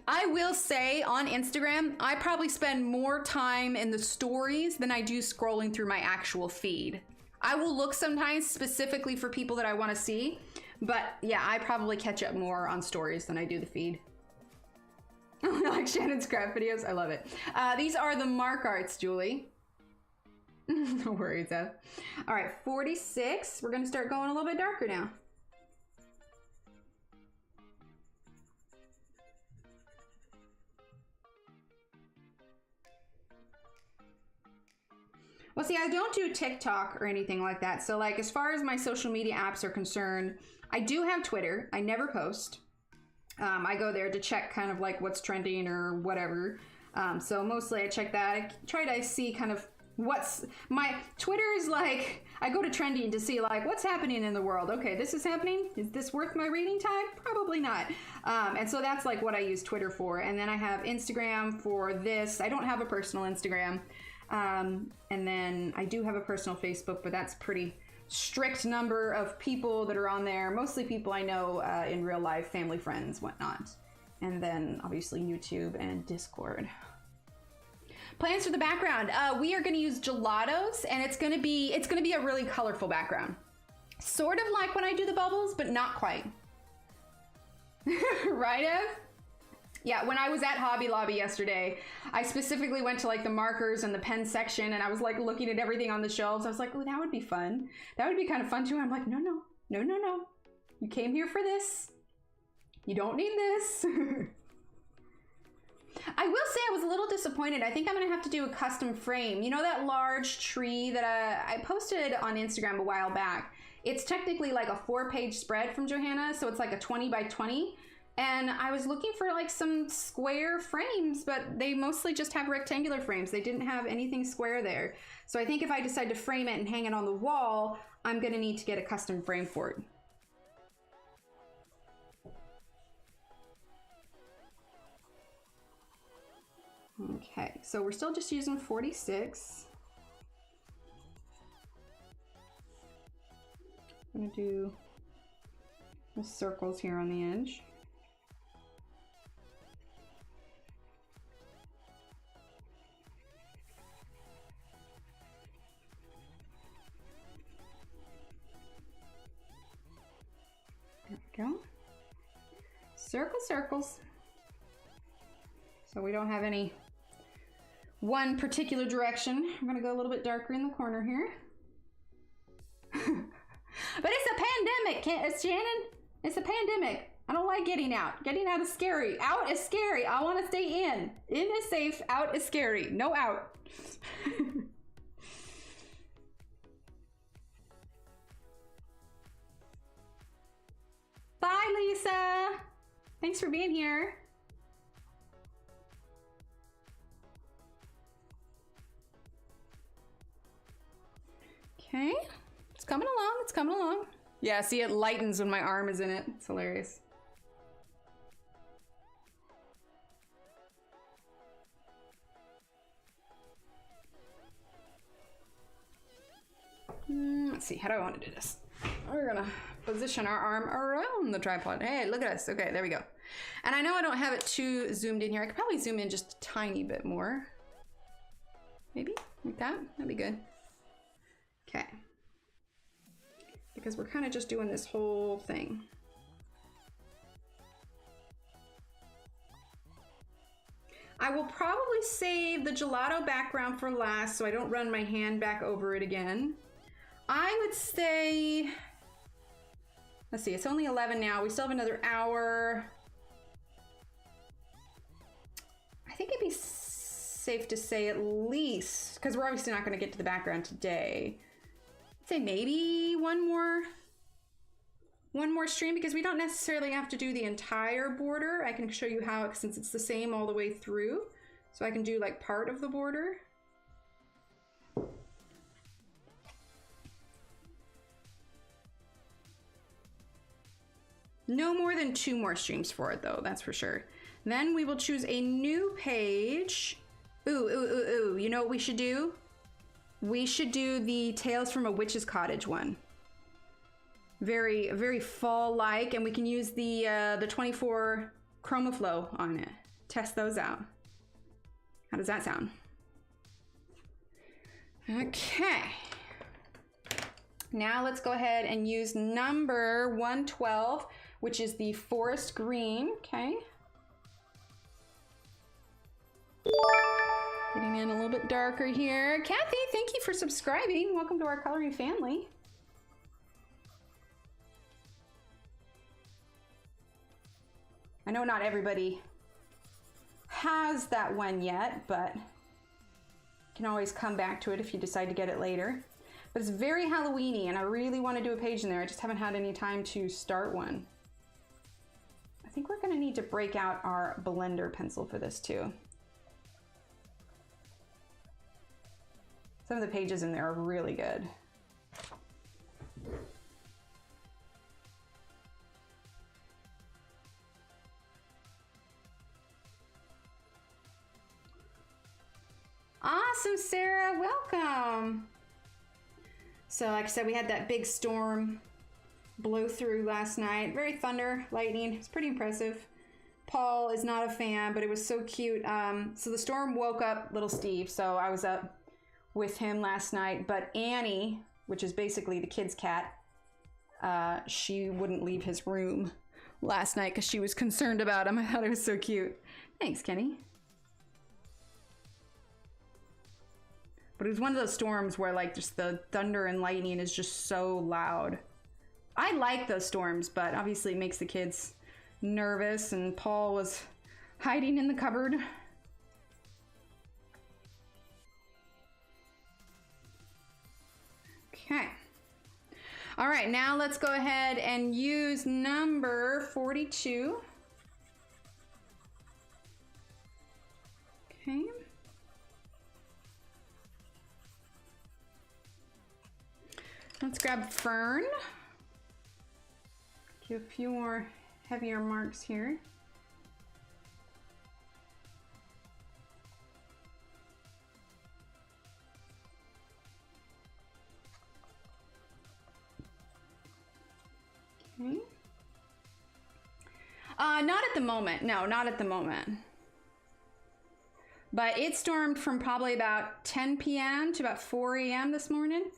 I will say on Instagram, I probably spend more time in the stories than I do scrolling through my actual feed. I will look sometimes specifically for people that I want to see, but yeah, I probably catch up more on stories than I do the feed. Like Shannon's craft videos, I love it. These are the Markarts, Julie. No worries, though. All right, 46. We're gonna start going a little bit darker now. Well, see, I don't do TikTok or anything like that. So like, as far as my social media apps are concerned, I do have Twitter. I never post. I go there to check kind of like what's trending or whatever. So mostly I check that. I try to see kind of what's my Twitter is like, I go to trending to see like what's happening in the world. Okay, this is happening. Is this worth my reading time? Probably not. And so that's like what I use Twitter for. And then I have Instagram for this. I don't have a personal Instagram. And then I do have a personal Facebook, but that's pretty strict number of people that are on there. Mostly people I know in real life, family, friends, whatnot. And then obviously YouTube and Discord. Plans for the background. We are going to use Gelatos, and it's going to be a really colorful background. Sort of like when I do the bubbles, but not quite. Right, Ev? Yeah, when I was at Hobby Lobby yesterday, I specifically went to like the markers and the pen section, and I was like looking at everything on the shelves. I was like, oh, that would be fun. That would be kind of fun too. And I'm like, no. You came here for this. You don't need this. I will say I was a little disappointed. I think I'm gonna have to do a custom frame. You know that large tree that I posted on Instagram a while back? It's technically like a 4-page spread from Johanna, so it's like a 20 by 20. And I was looking for like some square frames, but they mostly just have rectangular frames. They didn't have anything square there. So I think if I decide to frame it and hang it on the wall, I'm gonna need to get a custom frame for it. Okay, so we're still just using 46. I'm gonna do the circles here on the edge. There we go. Circles. So we don't have any one particular direction. I'm gonna go a little bit darker in the corner here. But it's a pandemic, Shannon. It's a pandemic. I don't like getting out. Getting out is scary. Out is scary. I want to stay in. In is safe. Out is scary. No out. Bye, Lisa. Thanks for being here. Okay, it's coming along, it's coming along. Yeah, see, it lightens when my arm is in it. It's hilarious. Let's see, how do I want to do this? We're gonna position our arm around the tripod. Hey, look at us. Okay, there we go. And I know I don't have it too zoomed in here. I could probably zoom in just a tiny bit more. Maybe, like that, that'd be good. Okay. Because we're kind of just doing this whole thing. I will probably save the gelato background for last so I don't run my hand back over it again. I would say, let's see, it's only 11 now. We still have another hour. I think it'd be safe to say at least, because we're obviously not going to get to the background today. I'd say maybe one more stream, because we don't necessarily have to do the entire border. I can show you how, since it's the same all the way through. So I can do like part of the border. No more than 2 more streams for it though, that's for sure. Then we will choose a new page. Ooh, you know what we should do? We should do the Tales from a Witch's Cottage one. Very, very fall-like, and we can use the 24 Chroma Flow on it. Test those out. How does that sound? Okay. Now let's go ahead and use number 112, which is the forest green, okay? Getting in a little bit darker here. Kathy, thank you for subscribing. Welcome to our coloring family. I know not everybody has that one yet, but you can always come back to it if you decide to get it later. But it's very Halloween-y, and I really want to do a page in there. I just haven't had any time to start one. I think we're going to need to break out our blender pencil for this too. Some of the pages in there are really good. Awesome, Sarah, welcome. So like I said, we had that big storm blow through last night. Very thunder, lightning, it's pretty impressive. Paul is not a fan, but it was so cute. So the storm woke up little Steve, so I was up with him last night, but Annie, which is basically the kid's cat, she wouldn't leave his room last night because she was concerned about him. I thought it was so cute. Thanks, Kenny. But it was one of those storms where like just the thunder and lightning is just so loud. I like those storms, but obviously it makes the kids nervous, and Paul was hiding in the cupboard. Okay. All right, now let's go ahead and use number 42. Okay. Let's grab Fern. Do a few more heavier marks here. Okay. Not at the moment. No, not at the moment. But it stormed from probably about 10 p.m. to about 4 a.m. this morning.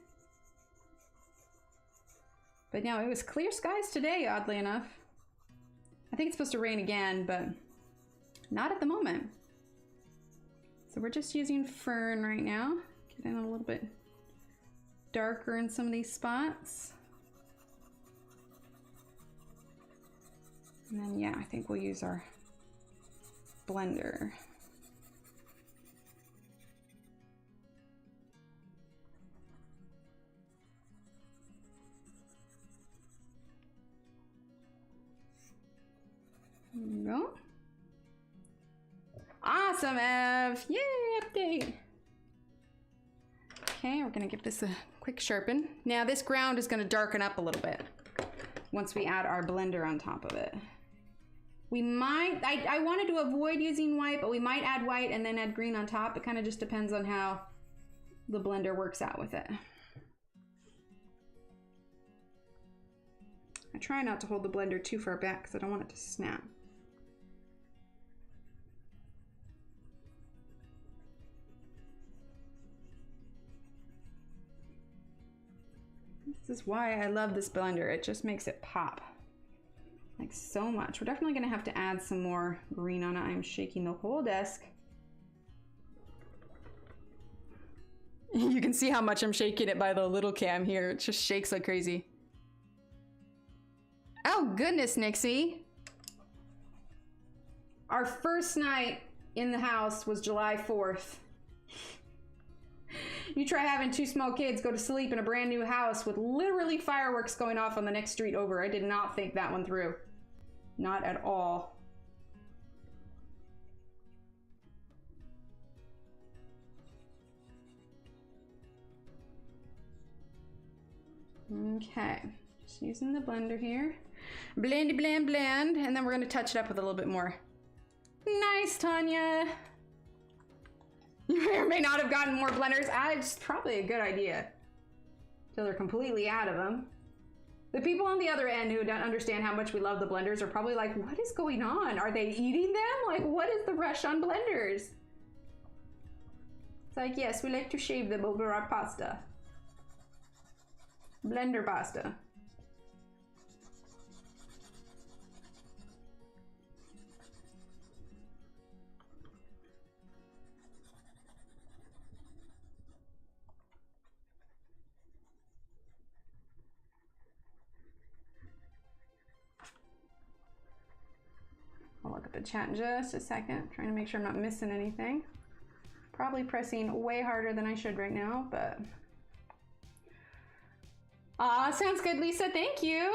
But no, it was clear skies today, oddly enough. I think it's supposed to rain again, but not at the moment. So we're just using Fern right now. Getting a little bit darker in some of these spots. And then, yeah, I think we'll use our blender. Awesome, Ev. Yay, update. Okay, we're gonna give this a quick sharpen. Now this ground is gonna darken up a little bit once we add our blender on top of it. We might, I wanted to avoid using white, but we might add white and then add green on top. It kind of just depends on how the blender works out with it. I try not to hold the blender too far back because I don't want it to snap. This is why I love this blender. It just makes it pop. Like so much. We're definitely gonna have to add some more green on it. I'm shaking the whole desk. You can see how much I'm shaking it by the little cam here. It just shakes like crazy. Oh goodness, Nixie. Our first night in the house was July 4th. You try having 2 small kids go to sleep in a brand new house with literally fireworks going off on the next street over. I did not think that one through. Not at all. Okay, just using the blender here. Blendy, blend, blend, and then we're gonna touch it up with a little bit more. Nice, Tanya. You may or may not have gotten more blenders. It's probably a good idea. Till they're completely out of them. The people on the other end who don't understand how much we love the blenders are probably like, what is going on? Are they eating them? Like, what is the rush on blenders? It's like, yes, we like to shave them over our pasta. Blender pasta. I'll look at the chat in just a second, trying to make sure I'm not missing anything. Probably pressing way harder than I should right now, but... Aw, sounds good, Lisa, thank you!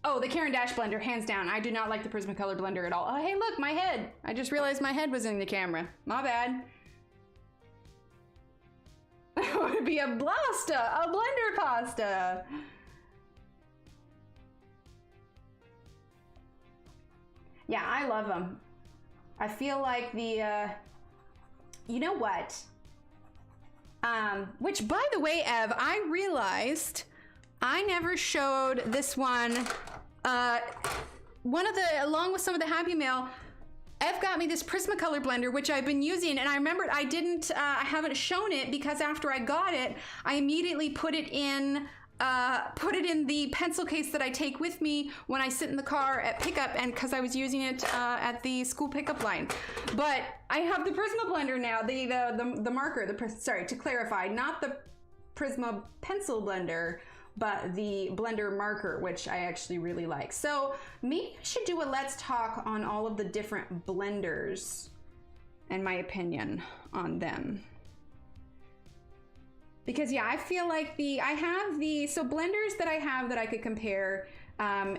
Oh, the Caran d'Ache blender, hands down. I do not like the Prismacolor blender at all. Oh, hey, look, my head! I just realized my head was in the camera. My bad. It would be a blasta, a blender pasta! Yeah, I love them. I feel like the, you know what? Which, by the way, Ev, I realized I never showed this one. One of the, along with some of the Happy Mail, Ev got me this Prismacolor blender, which I've been using, and I remembered I haven't shown it because after I got it, I immediately put it in the pencil case that I take with me when I sit in the car at pickup, and because I was using it at the school pickup line. But I have the Prisma blender now, the marker, sorry, to clarify, not the Prisma pencil blender, but the blender marker, which I actually really like. So maybe I should do a let's talk on all of the different blenders and my opinion on them. Because yeah, I feel like so blenders that I have that I could compare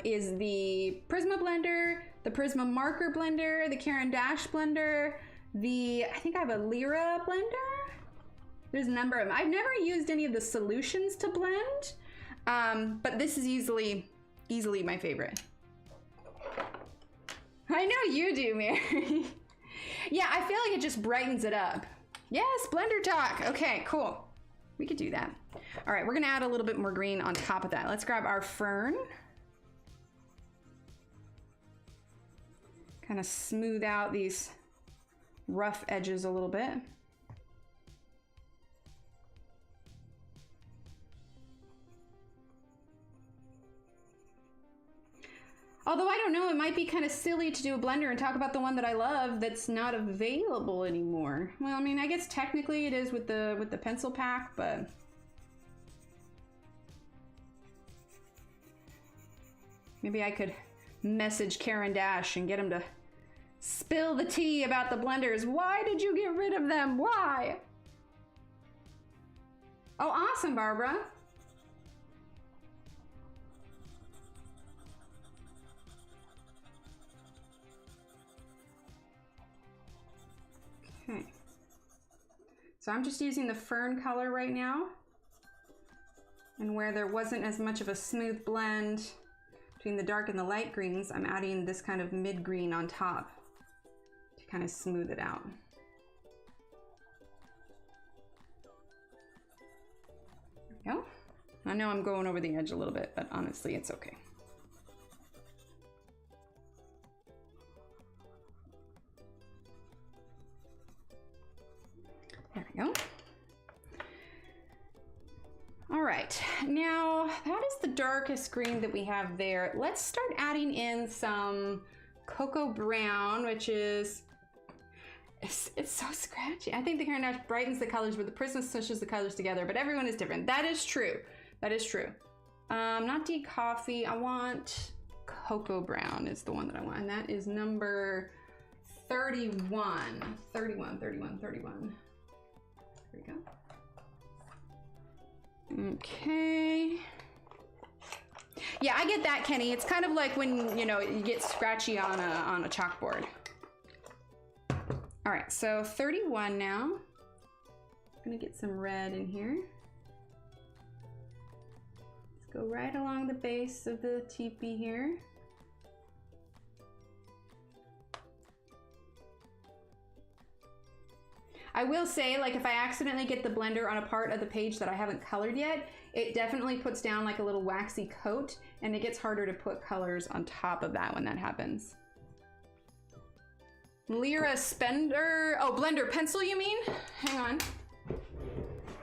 is the Prisma blender, the Prisma marker blender, the Caran d'Ache blender, I think I have a Lyra blender. There's a number of them. I've never used any of the solutions to blend, but this is easily my favorite. I know you do, Mary. Yeah, I feel like it just brightens it up. Yes, blender talk. Okay, cool. We could do that. All right, we're gonna add a little bit more green on top of that. Let's grab our fern. Kind of smooth out these rough edges a little bit. Although I don't know, it might be kind of silly to do a blender and talk about the one that I love that's not available anymore. Well, I mean, I guess technically it is with the pencil pack, but maybe I could message Caran d'Ache and get him to spill the tea about the blenders. Why did you get rid of them? Why? Oh, awesome, Barbara. Okay. So I'm just using the fern color right now. And where there wasn't as much of a smooth blend between the dark and the light greens, I'm adding this kind of mid-green on top to kind of smooth it out. There we go. I know I'm going over the edge a little bit, but honestly, it's okay. There we go. All right, now that is the darkest green that we have there. Let's start adding in some cocoa brown, which is, it's so scratchy. I think the Caran d'Ache brightens the colors, but the Prisma smushes the colors together, but everyone is different. That is true, that is true. Not decoffee, I want cocoa brown is the one that I want, and that is number 31. 31. There we go. Okay. Yeah, I get that, Kenny. It's kind of like when, you know, you get scratchy on a chalkboard. All right, so 31 now. I'm gonna get some red in here. Let's go right along the base of the teepee here. I will say, like, if I accidentally get the blender on a part of the page that I haven't colored yet, it definitely puts down like a little waxy coat, and it gets harder to put colors on top of that when that happens. Lyra Spender, oh, blender pencil you mean? Hang on.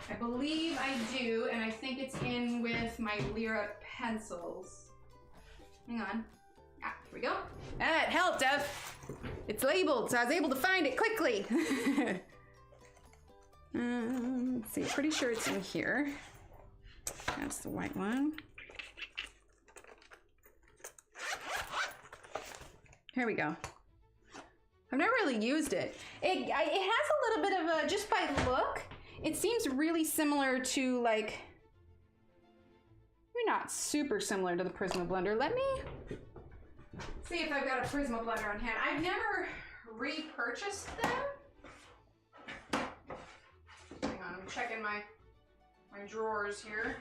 I believe I do, and I think it's in with my Lyra pencils. Hang on. Ah, here we go. That helped, Ev. It's labeled, so I was able to find it quickly. Let's see, pretty sure it's in here. That's the white one. Here we go. I've never really used it. It has a little bit of a, just by look, it seems really similar to, like, maybe not super similar to the Prisma blender. Let me see if I've got a Prisma blender on hand. I've never repurchased them. I'm checking my drawers here.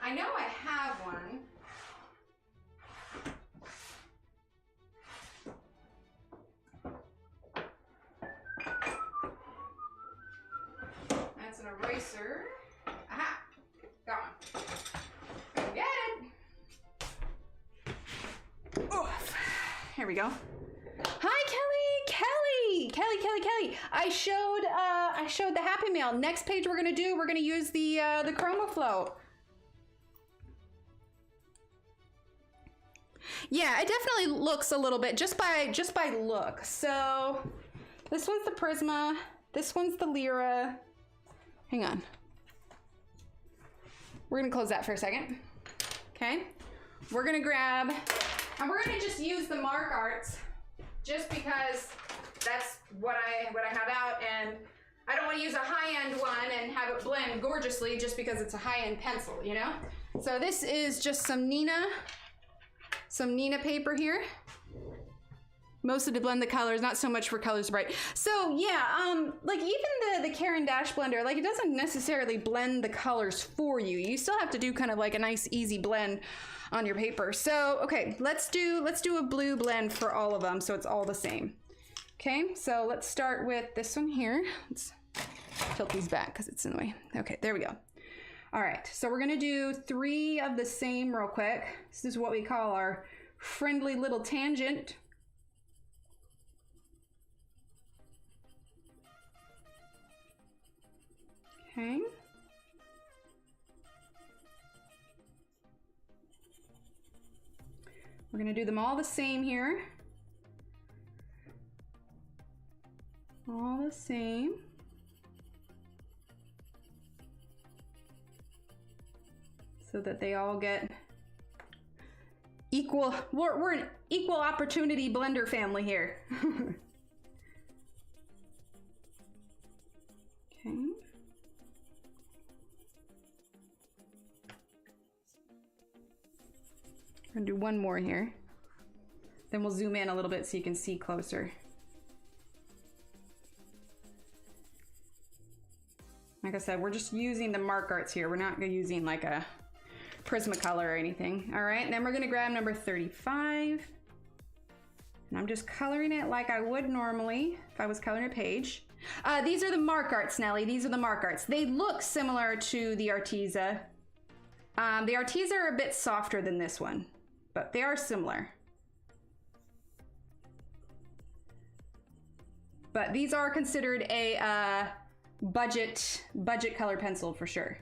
I know I have one. That's an eraser. Aha! Got one. Go get it! Oof. Here we go. Hi, Kelly! Kelly! I showed the Happy Mail. Next page we're gonna use the Chroma Flow. Yeah, it definitely looks a little bit just by look. So this one's the Prisma, this one's the Lyra. Hang on. We're gonna close that for a second. Okay. We're gonna grab, and we're gonna just use the Markarts just because that's what I have out, and I don't want to use a high-end one and have it blend gorgeously just because it's a high-end pencil, you know? So this is just some Nina paper here. Mostly to blend the colors, not so much for colors bright. So yeah, like even the Caran d'Ache blender, like it doesn't necessarily blend the colors for you. You still have to do kind of like a nice easy blend on your paper. So okay, let's do a blue blend for all of them so it's all the same. Okay, so let's start with this one here. Let's tilt these back because it's in the way. Okay, there we go. All right, so we're gonna do 3 of the same real quick. This is what we call our friendly little tangent. Okay. We're gonna do them all the same here. All the same. So that they all get equal, we're an equal opportunity blender family here. Okay. We're gonna do one more here. Then we'll zoom in a little bit so you can see closer. Like I said, we're just using the Markarts here. We're not using like a Prismacolor or anything. All right, and then we're gonna grab number 35. And I'm just coloring it like I would normally if I was coloring a page. These are the Markarts, Nelly. These are the Markarts. They look similar to the Arteza. The Arteza are a bit softer than this one, but they are similar. But these are considered a budget color pencil for sure.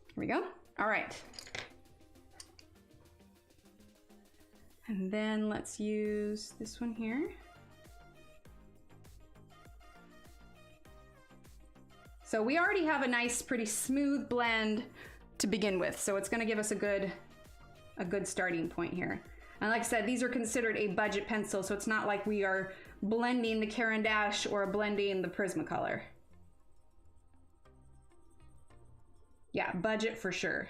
Here we go. All right. And then let's use this one here. So we already have a nice, pretty smooth blend to begin with. So it's gonna give us a good starting point here. And like I said, these are considered a budget pencil, so it's not like we are blending the Caran d'Ache or blending the Prismacolor. Yeah, budget for sure.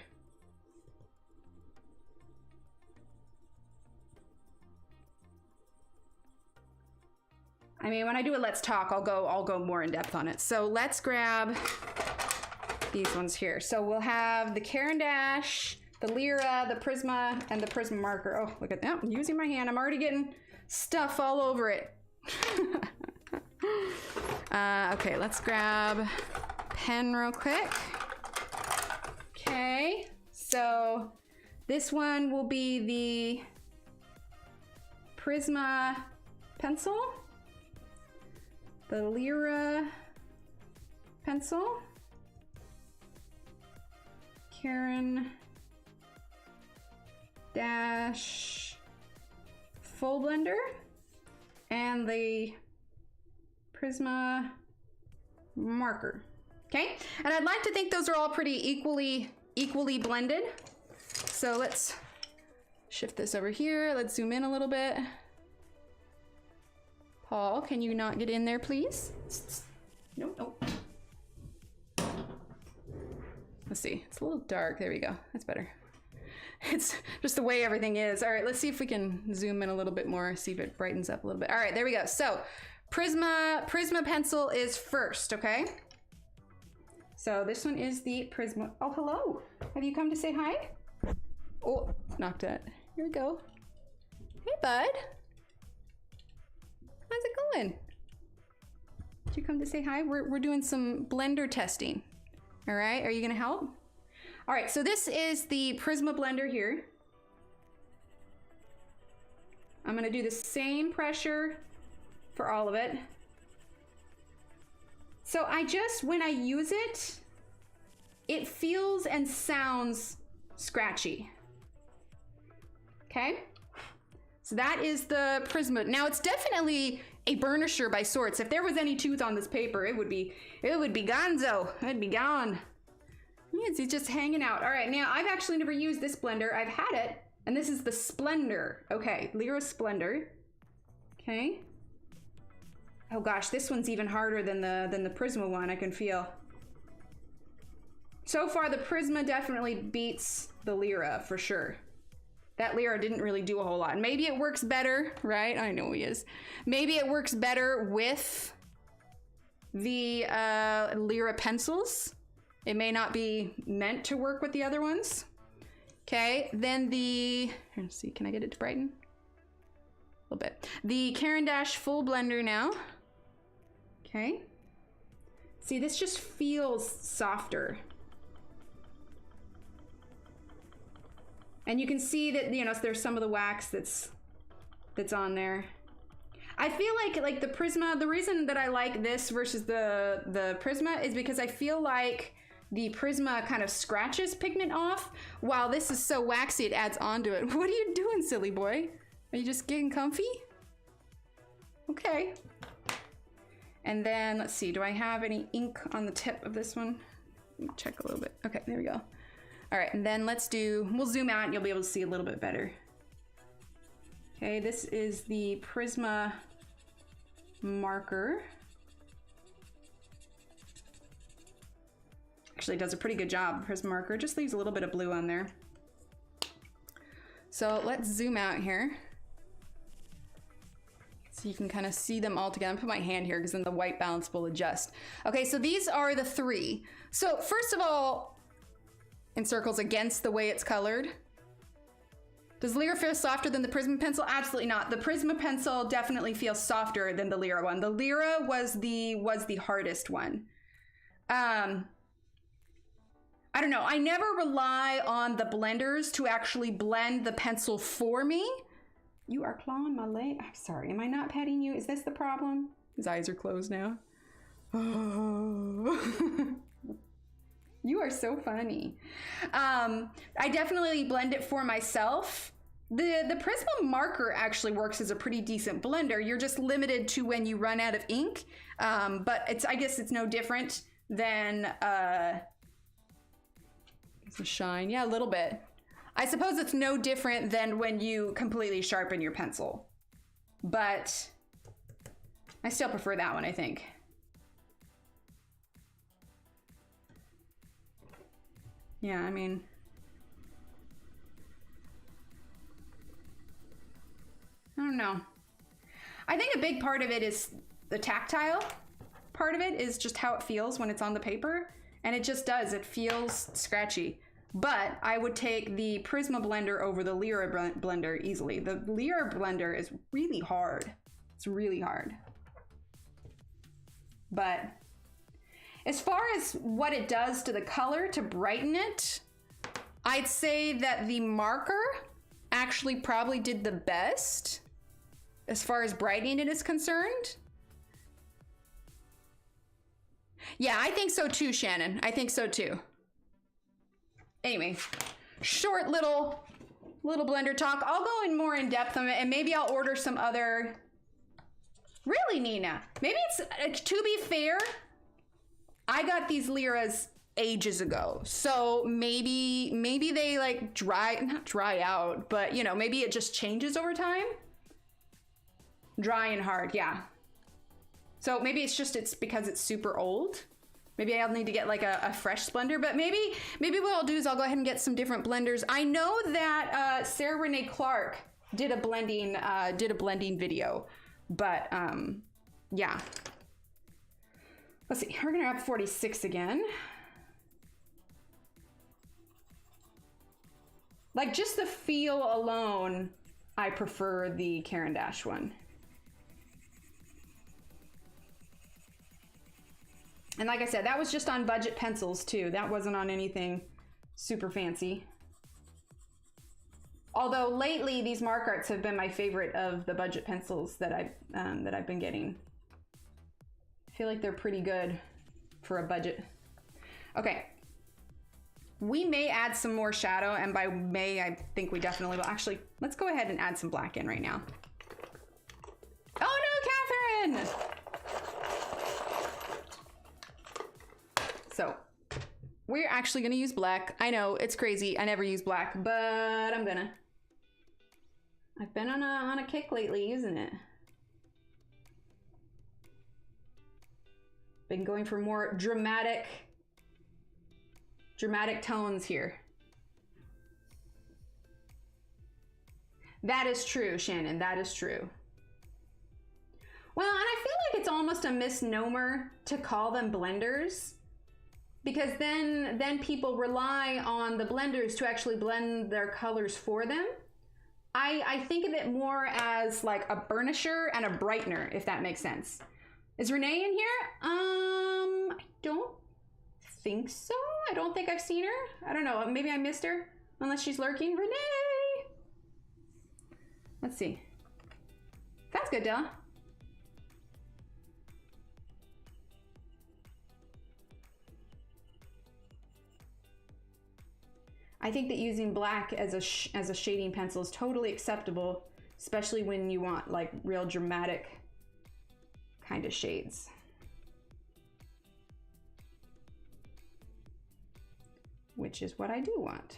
I mean, when I do a Let's Talk, I'll go more in depth on it. So let's grab these ones here. So we'll have the Caran d'Ache, the Lyra, the Prisma, and the Prisma marker. Oh, look at that, I'm using my hand. I'm already getting stuff all over it. Okay, let's grab pen real quick. Okay, so this one will be the Prisma pencil, the Lyra pencil, Caran d'Ache full blender, and the Prisma marker. Okay, and I'd like to think those are all pretty equally blended. So let's shift this over here. Let's zoom in a little bit. Paul, can you not get in there, please? Nope, nope. Let's see, it's a little dark. There we go, that's better. It's just the way everything is. All right, let's see if we can zoom in a little bit more, see if it brightens up a little bit. All right, there we go. So Prisma pencil is first, okay? So this one is the Prisma. Oh, hello. Have you come to say hi? Oh, knocked it. Here we go. Hey, bud. How's it going? Did you come to say hi? We're doing some blender testing. All right, are you gonna help? All right, so this is the Prisma blender here. I'm gonna do the same pressure for all of it. So when I use it, it feels and sounds scratchy. Okay? So that is the Prisma. Now it's definitely a burnisher by sorts. If there was any tooth on this paper, it would be gonzo. It'd be gone. It's just hanging out. All right, now I've actually never used this blender. I've had it, and this is the Splendor. Okay, Lyra Splendor. Okay. Oh gosh, this one's even harder than the Prisma one, I can feel. So far, the Prisma definitely beats the Lyra for sure. That Lyra didn't really do a whole lot. Maybe it works better, right? I know he is. Maybe it works better with the Lyra pencils. It may not be meant to work with the other ones. Okay, then let's see, can I get it to brighten? A little bit. The Caran d'Ache full blender now. Okay. See, this just feels softer. And you can see that, you know, there's some of the wax that's on there. I feel like the Prisma, the reason that I like this versus the Prisma is because I feel like the Prisma kind of scratches pigment off, while this is so waxy it adds onto it. What are you doing, silly boy? Are you just getting comfy? Okay. And then let's see, do I have any ink on the tip of this one? Let me check a little bit. Okay, there we go. All right, and then we'll zoom out and you'll be able to see a little bit better. Okay, this is the Prisma marker. Actually does a pretty good job. Prism marker just leaves a little bit of blue on there. So let's zoom out here so you can kind of see them all together. I'm gonna put my hand here because then the white balance will adjust. Okay, so these are the three. So first of all, in circles against the way it's colored. Does Lyra feel softer than the Prisma pencil? Absolutely not. The Prisma pencil definitely feels softer than the Lyra one. The Lyra was the hardest one. I don't know. I never rely on the blenders to actually blend the pencil for me. You are clawing my leg. I'm sorry. Am I not petting you? Is this the problem? His eyes are closed now. Oh. You are so funny. I definitely blend it for myself. The Prisma marker actually works as a pretty decent blender. You're just limited to when you run out of ink. But I guess it's no different than it's a shine. Yeah, a little bit. I suppose it's no different than when you completely sharpen your pencil. But I still prefer that one, I think. Yeah, I mean, I don't know. I think a big part of it is the tactile part of it is just how it feels when it's on the paper. And it just does, it feels scratchy. But I would take the Prisma blender over the Lyra blender easily. The Lyra blender is really hard. It's really hard. But as far as what it does to the color to brighten it, I'd say that the marker actually probably did the best as far as brightening it is concerned. Yeah, I think so too, Shannon. I think so too. Anyway, short little blender talk. I'll go in more in depth on it, and maybe I'll order some other. Really, Nina? Maybe it's, to be fair, I got these Lyras ages ago. So maybe they like not dry out, but you know, maybe it just changes over time. Dry and hard, yeah. So maybe it's because it's super old. Maybe I'll need to get like a fresh blender, but maybe what I'll do is I'll go ahead and get some different blenders. I know that Sarah Renee Clark did a blending video, but yeah. Let's see, we're gonna have 46 again. Like just the feel alone, I prefer the Caran d'Ache one. And like I said, that was just on budget pencils too. That wasn't on anything super fancy. Although lately these Markarts have been my favorite of the budget pencils that I've been getting. I feel like they're pretty good for a budget. Okay. We may add some more shadow, and by may, I think we definitely will. Actually, let's go ahead and add some black in right now. Oh no, Catherine! So, we're actually gonna use black. I know, it's crazy. I never use black, but I'm gonna. I've been on a kick lately, isn't it? Been going for more dramatic tones here. That is true, Shannon, that is true. Well, and I feel like it's almost a misnomer to call them blenders, because then people rely on the blenders to actually blend their colors for them. I think of it more as like a burnisher and a brightener, if that makes sense. Is Renee in here? I don't think so. I don't think I've seen her. I don't know. Maybe I missed her, unless she's lurking. Renee! Let's see. That's good, Della. I think that using black as a shading pencil is totally acceptable, especially when you want like real dramatic kind of shades. Which is what I do want.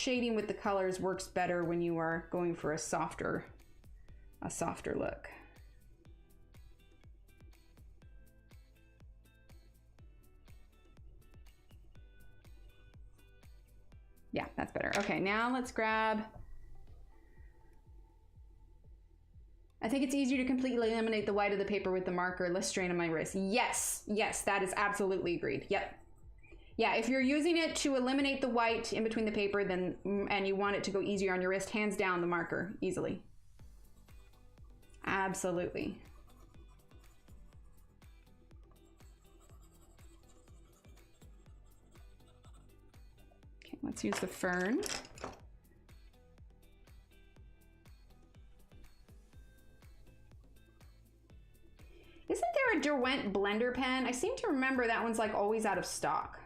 shading with the colors works better when you are going for a softer look. Yeah, that's better. Okay, now let's grab... I think it's easier to completely eliminate the white of the paper with the marker, less strain on my wrist. Yes, yes, that is absolutely agreed. Yep. Yeah, if you're using it to eliminate the white in between the paper, then and you want it to go easier on your wrist, hands down the marker, easily. Absolutely. Okay, let's use the fern. Isn't there a Derwent blender pen? I seem to remember that one's like always out of stock.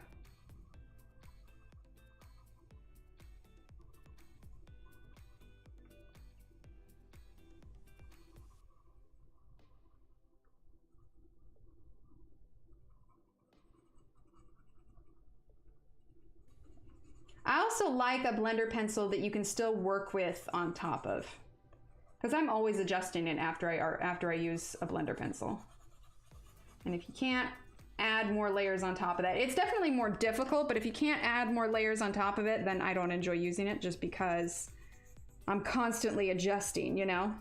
I also like a blender pencil that you can still work with on top of, because I'm always adjusting it after I use a blender pencil. And if you can't add more layers on top of that, it's definitely more difficult, but if you can't add more layers on top of it, then I don't enjoy using it, just because I'm constantly adjusting, you know?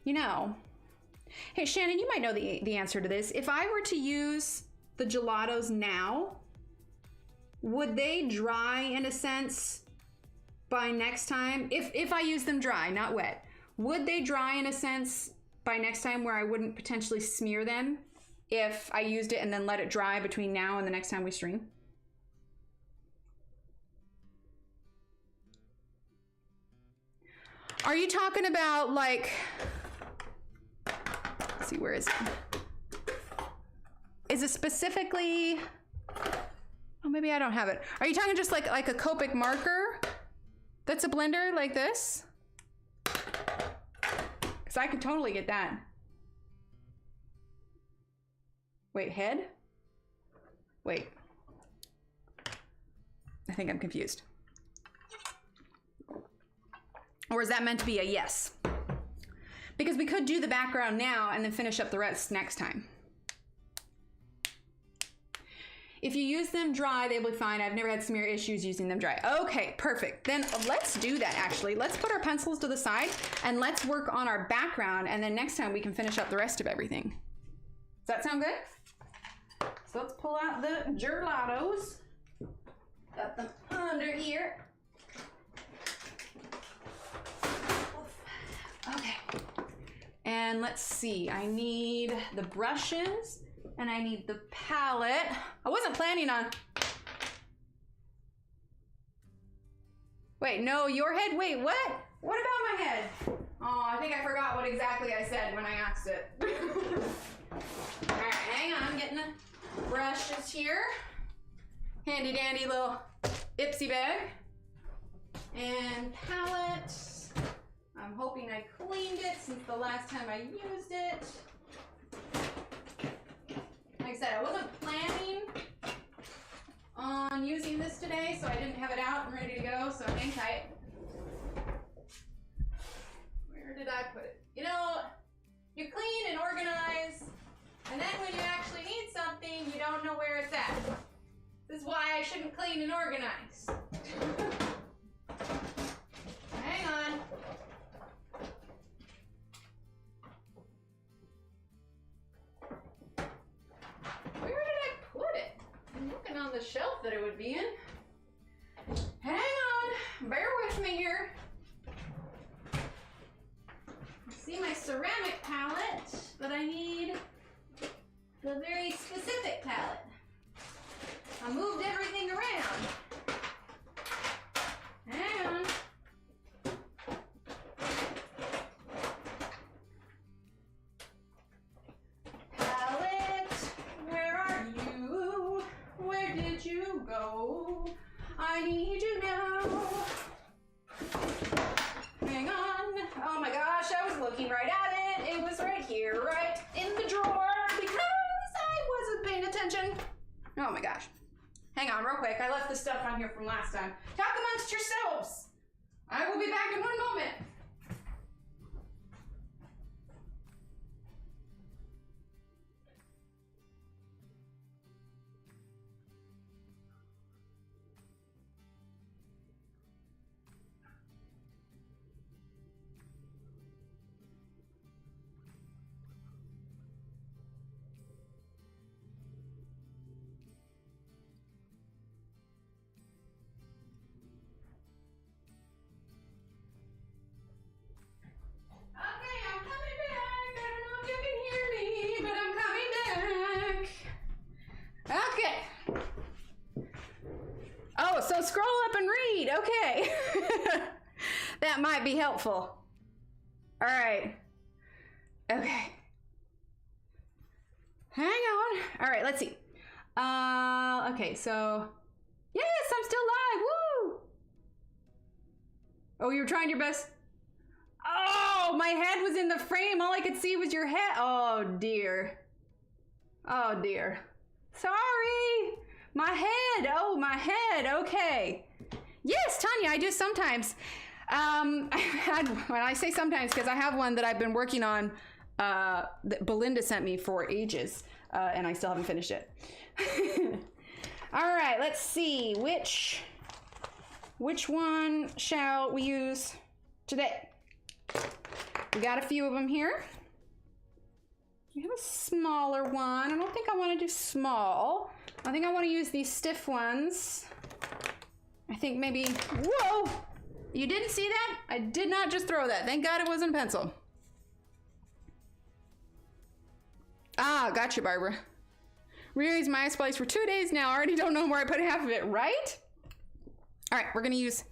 You know, hey Shannon, you might know the answer to this. If I were to use the Gelatos now, would they dry in a sense by next time? If I use them dry, not wet, would they dry in a sense by next time where I wouldn't potentially smear them if I used it and then let it dry between now and the next time we stream? Are you talking about like, let's see, where is it? Is it specifically, oh, maybe I don't have it. Are you talking just like a Copic marker that's a blender like this? Because I could totally get that. Wait, head? Wait. I think I'm confused. Or is that meant to be a yes? Because we could do the background now and then finish up the rest next time. If you use them dry, they'll be fine. I've never had smear issues using them dry. Okay, perfect. Then let's do that actually. Let's put our pencils to the side and let's work on our background, and then next time we can finish up the rest of everything. Does that sound good? So let's pull out the Gelatos. Got them under here. Okay. And let's see, I need the brushes and I need the palette. I wasn't planning on... Wait, no, your head, wait, what? What about my head? Oh, I think I forgot what exactly I said when I asked it. All right, hang on, I'm getting the brushes here. Handy dandy little Ipsy bag. And palette. I'm hoping I cleaned it since the last time I used it. Like I said, I wasn't planning on using this today, so I didn't have it out and ready to go, so hang tight. Where did I put it? You know, you clean and organize, and then when you actually need something, you don't know where it's at. This is why I shouldn't clean and organize. Hang on. Where did I put it? I'm looking on the shelf that it would be in. Hang on, bear with me here. I see my ceramic palette, but I need the very specific palette. I moved everything around. Hang on. Palette, where are you? Where did you go? Hang on real quick. I left the stuff on here from last time. Talk amongst yourselves. I will be back in one moment. So scroll up and read. Okay. That might be helpful. All right. Okay. Hang on. All right, let's see. Okay, so yes, I'm still live. Woo! Oh, you were trying your best. Oh, my head was in the frame. All I could see was your head. Oh dear. Oh dear. Sorry. My head. Oh, my head. Okay. Yes, Tanya, I do sometimes. When I say sometimes, because I have one that I've been working on that Belinda sent me for ages, and I still haven't finished it. All right, let's see. Which one shall we use today? We got a few of them here. We have a smaller one. I don't think I want to do small. I think I want to use these stiff ones. I think maybe, whoa! You didn't see that? I did not just throw that. Thank God it wasn't pencil. Ah, gotcha, Barbara. Reused my splice for 2 days now. I already don't know where I put half of it, right? All right, we're gonna use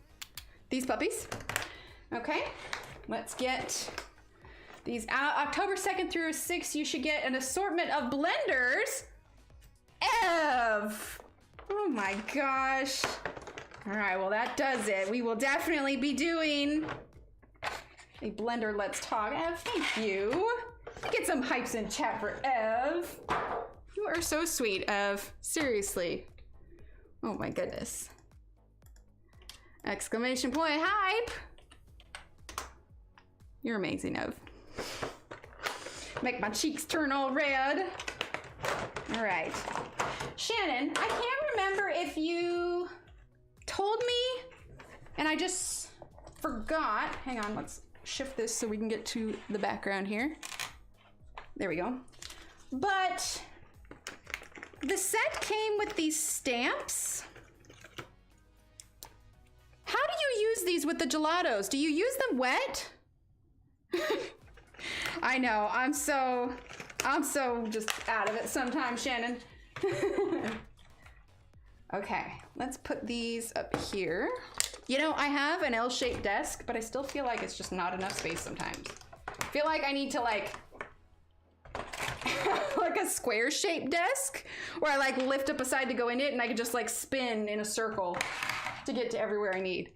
these puppies. Okay, let's get these out. October 2nd through 6th, you should get an assortment of blenders. Ev! Oh my gosh. All right, well that does it. We will definitely be doing a blender Let's Talk. Ev, thank you. Get some hypes in chat for Ev. You are so sweet, Ev. Seriously. Oh my goodness. Exclamation point hype. You're amazing, Ev. Make my cheeks turn all red. All right. Shannon, I can't remember if you told me and I just forgot. Hang on, let's shift this so we can get to the background here. There we go. But the set came with these stamps. How do you use these with the gelatos? Do you use them wet? I know, I'm so just out of it sometimes, Shannon. Okay, let's put these up here. You know, I have an L-shaped desk, but I still feel like it's just not enough space sometimes. I feel like I need to like a square-shaped desk where I like lift up a side to go in it and I can just like spin in a circle to get to everywhere I need.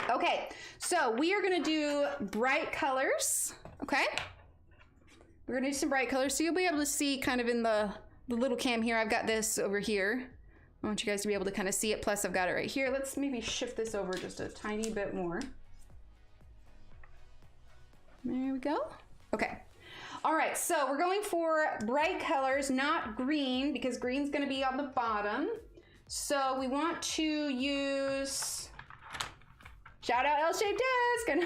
Okay, so we are gonna do bright colors, okay? We're gonna do some bright colors so you'll be able to see kind of in the little cam here. I've got this over here. I want you guys to be able to kind of see it. Plus I've got it right here. Let's maybe shift this over just a tiny bit more. There we go. Okay. All right, so we're going for bright colors, not green, because green's gonna be on the bottom. So we want to use, shout out L-shaped desk.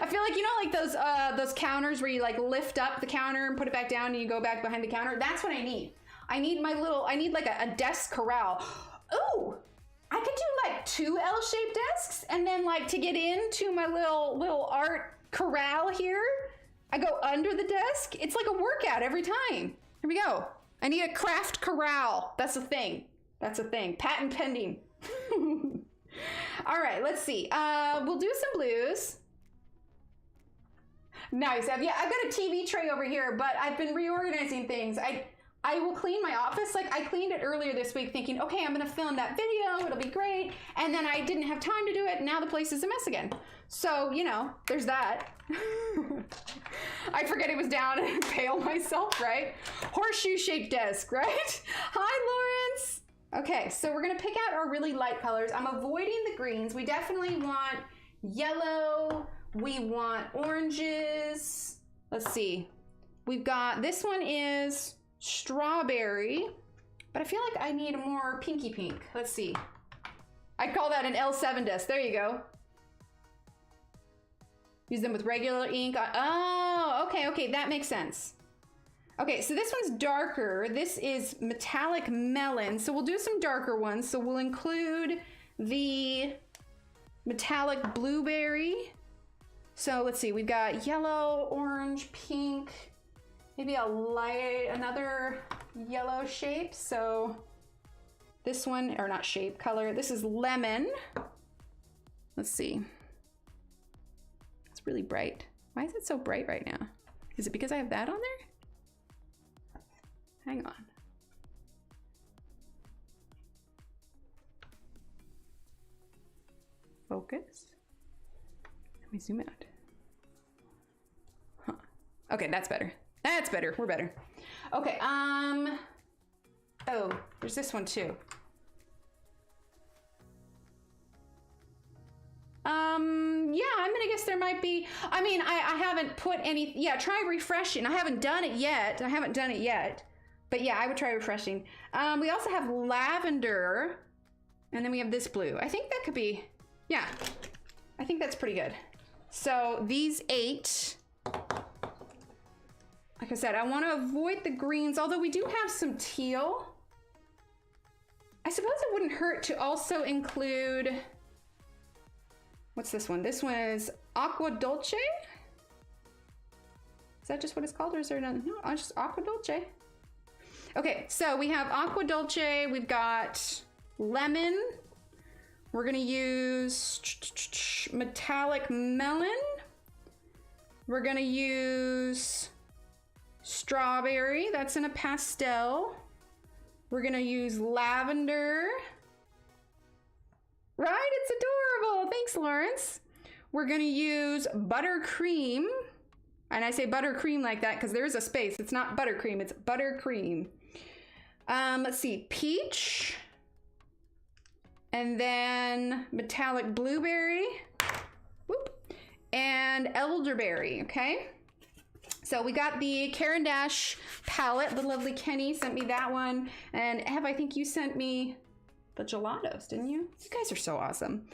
I feel like, you know, like those counters where you like lift up the counter and put it back down and you go back behind the counter. That's what I need. I need like a desk corral. Ooh, I could do like 2 L-shaped desks, and then like to get into my little art corral here, I go under the desk. It's like a workout every time. Here we go. I need a craft corral. That's a thing. That's a thing. Patent pending. All right, let's see. We'll do some blues. Nice. Yeah, I've got a TV tray over here, but I've been reorganizing things. I will clean my office. Like I cleaned it earlier this week thinking, okay, I'm gonna film that video know, it'll be great. And then I didn't have time to do it. And now the place is a mess again. So, you know, there's that. I forget it was down and pale myself, right? Horseshoe shaped desk, right? Hi, Lawrence. Okay, so we're gonna pick out our really light colors. I'm avoiding the greens. We definitely want yellow. We want oranges. Let's see. We've got, this one is strawberry, but I feel like I need a more pinky pink. Let's see. I call that an L7 desk. There you go. Use them with regular ink. Oh, okay, that makes sense. Okay, so this one's darker. This is metallic melon. So we'll do some darker ones. So we'll include the metallic blueberry. So let's see, we've got yellow, orange, pink, maybe another yellow shape. So this one, or not shape, color, this is lemon. Let's see. It's really bright. Why is it so bright right now? Is it because I have that on there? Hang on. Focus. Let me zoom out. Huh. Okay, that's better. That's better. We're better. Okay, oh, there's this one too. Yeah, I'm gonna guess there might be, I mean, I haven't put any, yeah, try refreshing. I haven't done it yet. But yeah, I would try refreshing. We also have lavender, and then we have this blue. I think that could be, yeah, I think that's pretty good. So these 8, like I said, I want to avoid the greens, although we do have some teal. I suppose it wouldn't hurt to also include, what's this one? This one is Aqua Dolce. Is that just what it's called, or is there another? No, it's just Aqua Dolce. Okay, so we have Aqua Dolce, we've got lemon. We're gonna use metallic melon. We're gonna use strawberry, that's in a pastel. We're gonna use lavender. Right, it's adorable, thanks Lawrence. We're gonna use buttercream. And I say buttercream like that because there's a space. It's not buttercream, it's buttercream. Let's see, peach. And then metallic blueberry. Whoop. And elderberry, okay? So we got the Caran d'Ache palette. The lovely Kenny sent me that one. And Ev, I think you sent me the gelatos, didn't you? You guys are so awesome.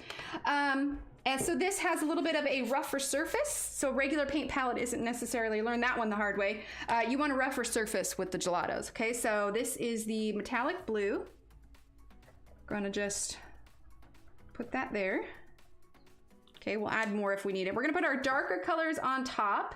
And so this has a little bit of a rougher surface. So regular paint palette isn't necessarily, learn that one the hard way. You want a rougher surface with the gelatos, okay? So this is the metallic blue. Gonna just put that there. Okay, we'll add more if we need it. We're gonna put our darker colors on top.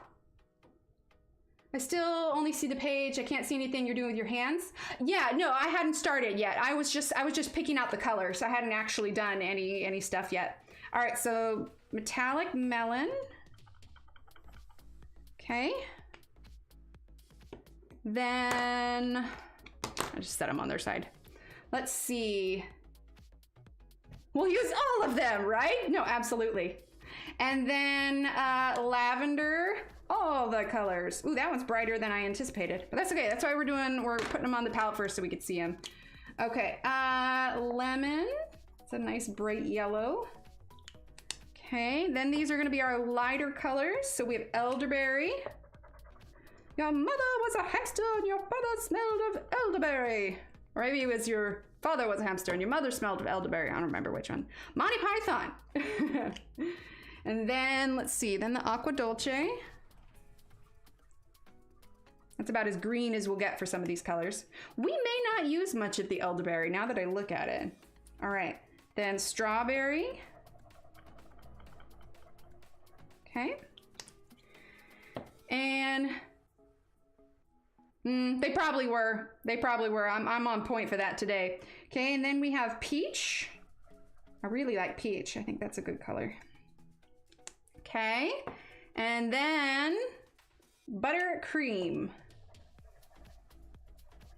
I still only see the page. I can't see anything you're doing with your hands. Yeah, no, I hadn't started yet. I was just picking out the colors. I hadn't actually done any stuff yet. All right, so metallic melon. Okay. Then I just set them on their side. Let's see. We'll use all of them, right? No, absolutely. And then lavender, all the colors. Ooh, that one's brighter than I anticipated, but that's okay. That's why we're putting them on the palette first so we could see them. Okay, lemon. It's a nice bright yellow. Okay, then these are gonna be our lighter colors. So we have elderberry. Your mother was a hamster and your father smelled of elderberry. Or maybe it was your father was a hamster and your mother smelled of elderberry. I don't remember which one. Monty Python. And then, let's see, then the Aqua Dolce. That's about as green as we'll get for some of these colors. We may not use much of the elderberry now that I look at it. All right, then strawberry. Okay. And they probably were. I'm on point for that today. Okay, and then we have peach. I really like peach. I think that's a good color. Okay, and then buttercream.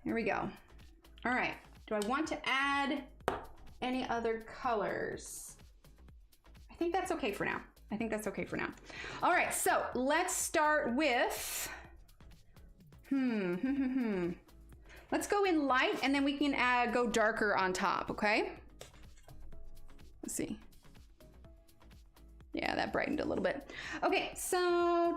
Here we go. All right, do I want to add any other colors. I think that's okay for now. I think that's okay for now. All right, so let's start with, let's go in light and then we can go darker on top, okay? Let's see. Yeah, that brightened a little bit. Okay, so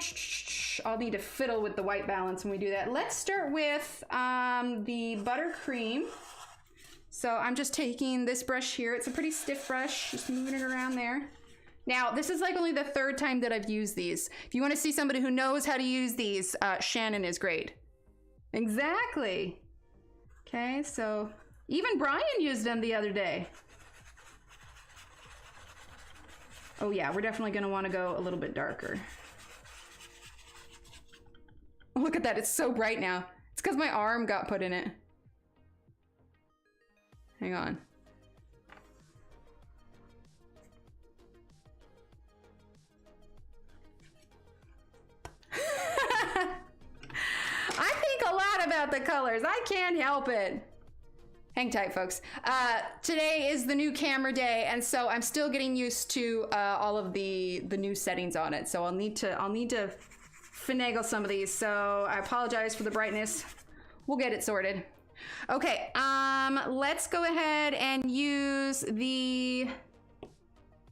I'll need to fiddle with the white balance when we do that. Let's start with the buttercream. So I'm just taking this brush here. It's a pretty stiff brush, just moving it around there. Now, this is like only the third time that I've used these. If you want to see somebody who knows how to use these, Shannon is great. Exactly. Okay, so even Brian used them the other day. Oh yeah, we're definitely gonna want to go a little bit darker. Oh, look at that, it's so bright now. It's because my arm got put in it. Hang on. I think a lot about the colors. I can't help it. Hang tight, folks. Today is the new camera day, and so I'm still getting used to all of the new settings on it. So I'll need to finagle some of these. So I apologize for the brightness. We'll get it sorted. Okay, let's go ahead and use the,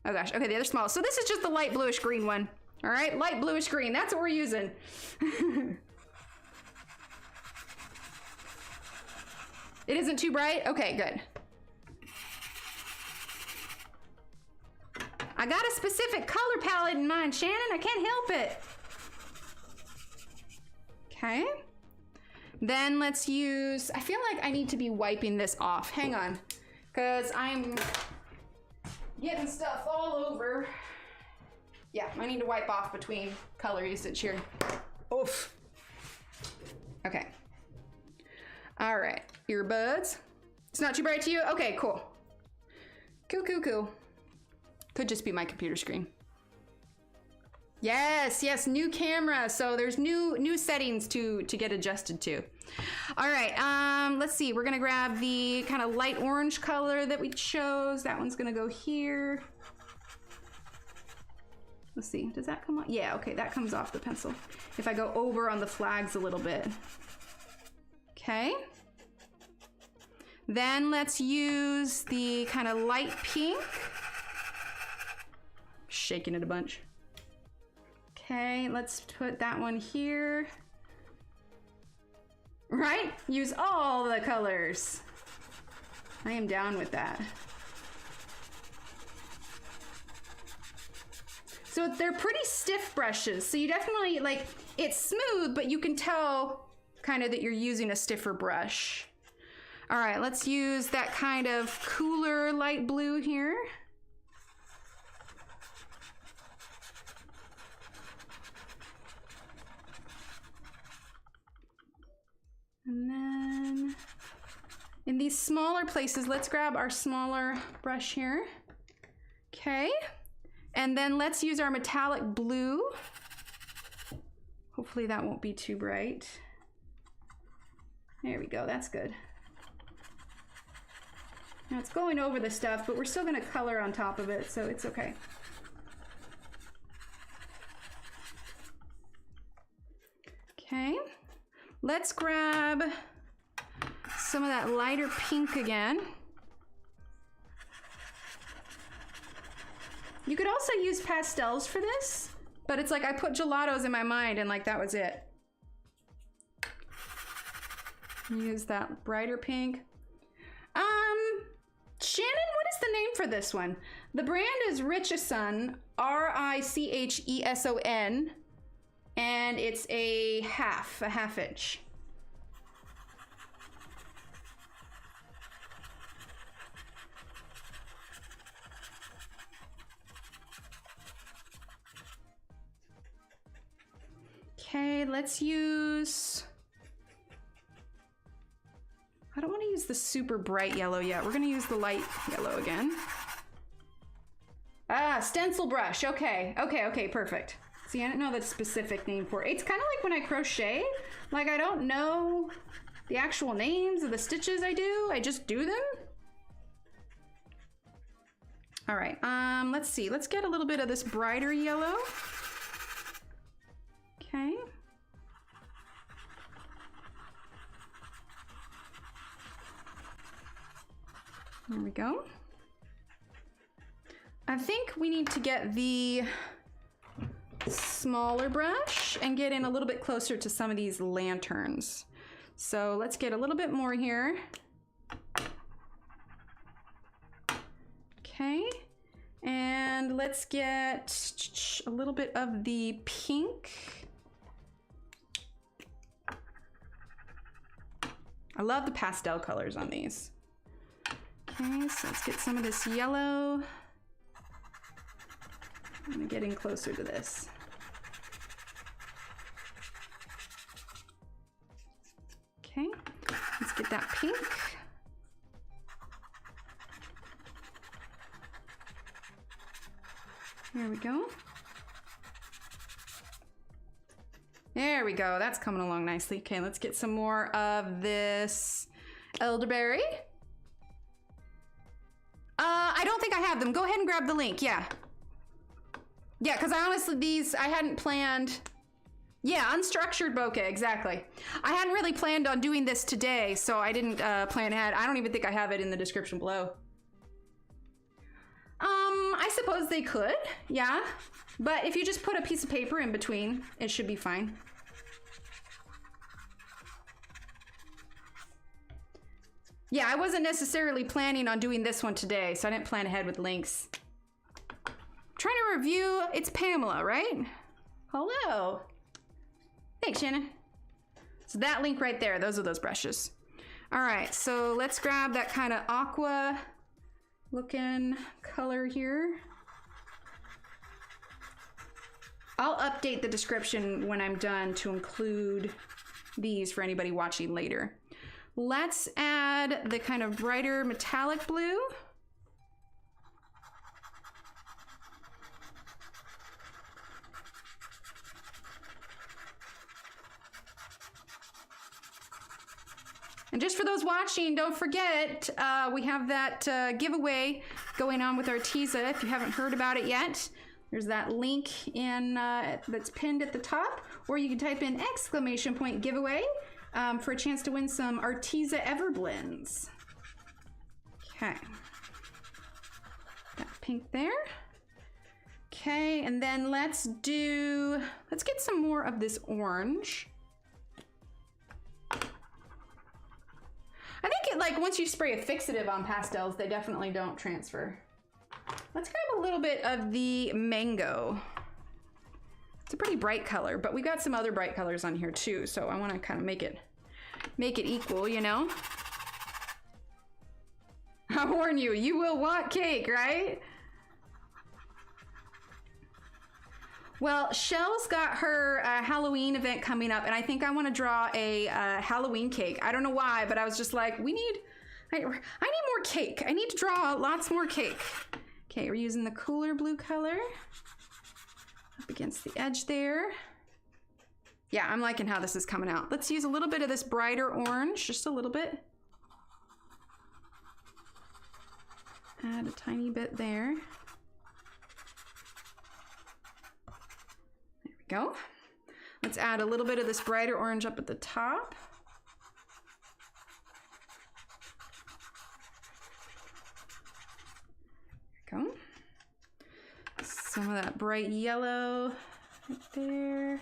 oh gosh, okay, the other small. So this is just the light bluish green one. All right, light bluish green, that's what we're using. It isn't too bright? Okay, good. I got a specific color palette in mind, Shannon, I can't help it. Okay. Then let's use, I feel like I need to be wiping this off. Hang on, because I'm getting stuff all over. Yeah, I need to wipe off between color usage here. Oof. Okay. All right, earbuds. It's not too bright to you? Okay, cool. Cool. Could just be my computer screen. Yes, new camera. So there's new settings to get adjusted to. All right, let's see. We're gonna grab the kind of light orange color that we chose. That one's gonna go here. Let's see, does that come on? Yeah, okay, that comes off the pencil. If I go over on the flags a little bit. Okay. Then let's use the kind of light pink. Shaking it a bunch. Okay, let's put that one here. Right? Use all the colors. I am down with that. So they're pretty stiff brushes. So you definitely, like, it's smooth, but you can tell kind of that you're using a stiffer brush. All right, let's use that kind of cooler light blue here. And then in these smaller places, let's grab our smaller brush here. Okay, and then let's use our metallic blue. Hopefully that won't be too bright. There we go, that's good. Now it's going over the stuff, but we're still gonna color on top of it, so it's okay. Okay, let's grab some of that lighter pink again. You could also use pastels for this, but it's like I put gelatos in my mind and like that was it. Use that brighter pink. Shannon, what is the name for this one? The brand is Richeson, R-I-C-H-E-S-O-N, and it's a half inch. Okay, let's use, I don't want to use the super bright yellow yet. We're gonna use the light yellow again. Ah, stencil brush, okay, perfect. See, I don't know the specific name for it. It's kind of like when I crochet, like I don't know the actual names of the stitches I do, I just do them. All right, let's see. Let's get a little bit of this brighter yellow. Okay. There we go. I think we need to get the smaller brush and get in a little bit closer to some of these lanterns. So let's get a little bit more here. Okay, and let's get a little bit of the pink. I love the pastel colors on these. Okay, so let's get some of this yellow. I'm gonna get in closer to this. Okay, let's get that pink. There we go. There we go, that's coming along nicely. Okay, let's get some more of this elderberry. I don't think I have them. Go ahead and grab the link, yeah. Yeah, because I honestly, I hadn't planned. Yeah, unstructured bokeh, exactly. I hadn't really planned on doing this today, so I didn't plan ahead. I don't even think I have it in the description below. I suppose they could, yeah. But if you just put a piece of paper in between, it should be fine. Yeah, I wasn't necessarily planning on doing this one today, so I didn't plan ahead with links. Trying to review, it's Pamela, right? Hello. Thanks, Shannon. So that link right there, those are those brushes. All right, so let's grab that kind of aqua looking color here. I'll update the description when I'm done to include these for anybody watching later. Let's add the kind of brighter metallic blue. And just for those watching, don't forget, we have that giveaway going on with Arteza. If you haven't heard about it yet, there's that link in that's pinned at the top, or you can type in !giveaway for a chance to win some Arteza Everblends. Okay. That pink there. Okay, and then let's get some more of this orange. I think it, like, once you spray a fixative on pastels, they definitely don't transfer. Let's grab a little bit of the mango. It's a pretty bright color, but we got some other bright colors on here too, so I want to kind of make it equal, you know? I warn you, you will want cake, right? Well, Shell's got her Halloween event coming up, and I think I want to draw a Halloween cake. I don't know why, but I was just like, I need more cake. I need to draw lots more cake. Okay, we're using the cooler blue color up against the edge there. Yeah, I'm liking how this is coming out. Let's use a little bit of this brighter orange, just a little bit. Add a tiny bit there. Go. Let's add a little bit of this brighter orange up at the top. There we go. Some of that bright yellow right there.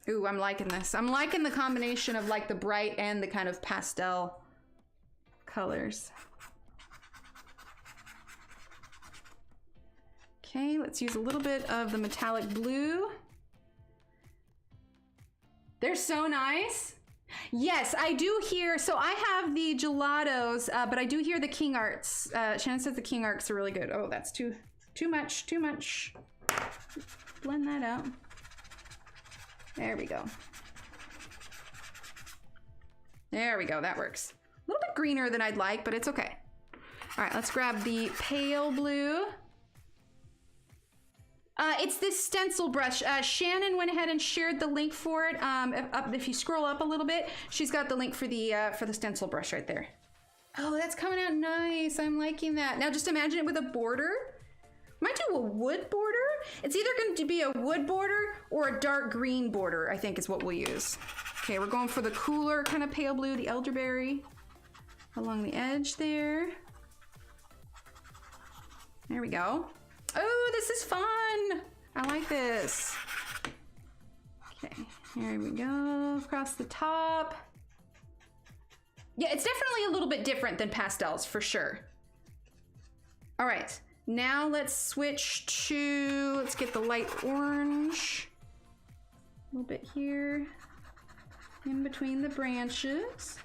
Ooh, I'm liking this. I'm liking the combination of like the bright and the kind of pastel colors. Okay, let's use a little bit of the metallic blue. They're so nice. Yes, I do hear, so I have the Gelatos, but I do hear the King Arts. Shannon says the King Arts are really good. Oh, that's too much. Blend that out. There we go. There we go, that works. A little bit greener than I'd like, but it's okay. All right, let's grab the pale blue. It's this stencil brush. Shannon went ahead and shared the link for it. If you scroll up a little bit, she's got the link for the stencil brush right there. Oh, that's coming out nice. I'm liking that. Now just imagine it with a border. Might do a wood border. It's either going to be a wood border or a dark green border, I think is what we'll use. Okay, we're going for the cooler kind of pale blue, the elderberry along the edge there. There we go. Oh, this is fun. I like this. Okay, here we go, across the top. Yeah, it's definitely a little bit different than pastels, for sure. All right, now let's switch to, let's get the light orange. A little bit here, in between the branches.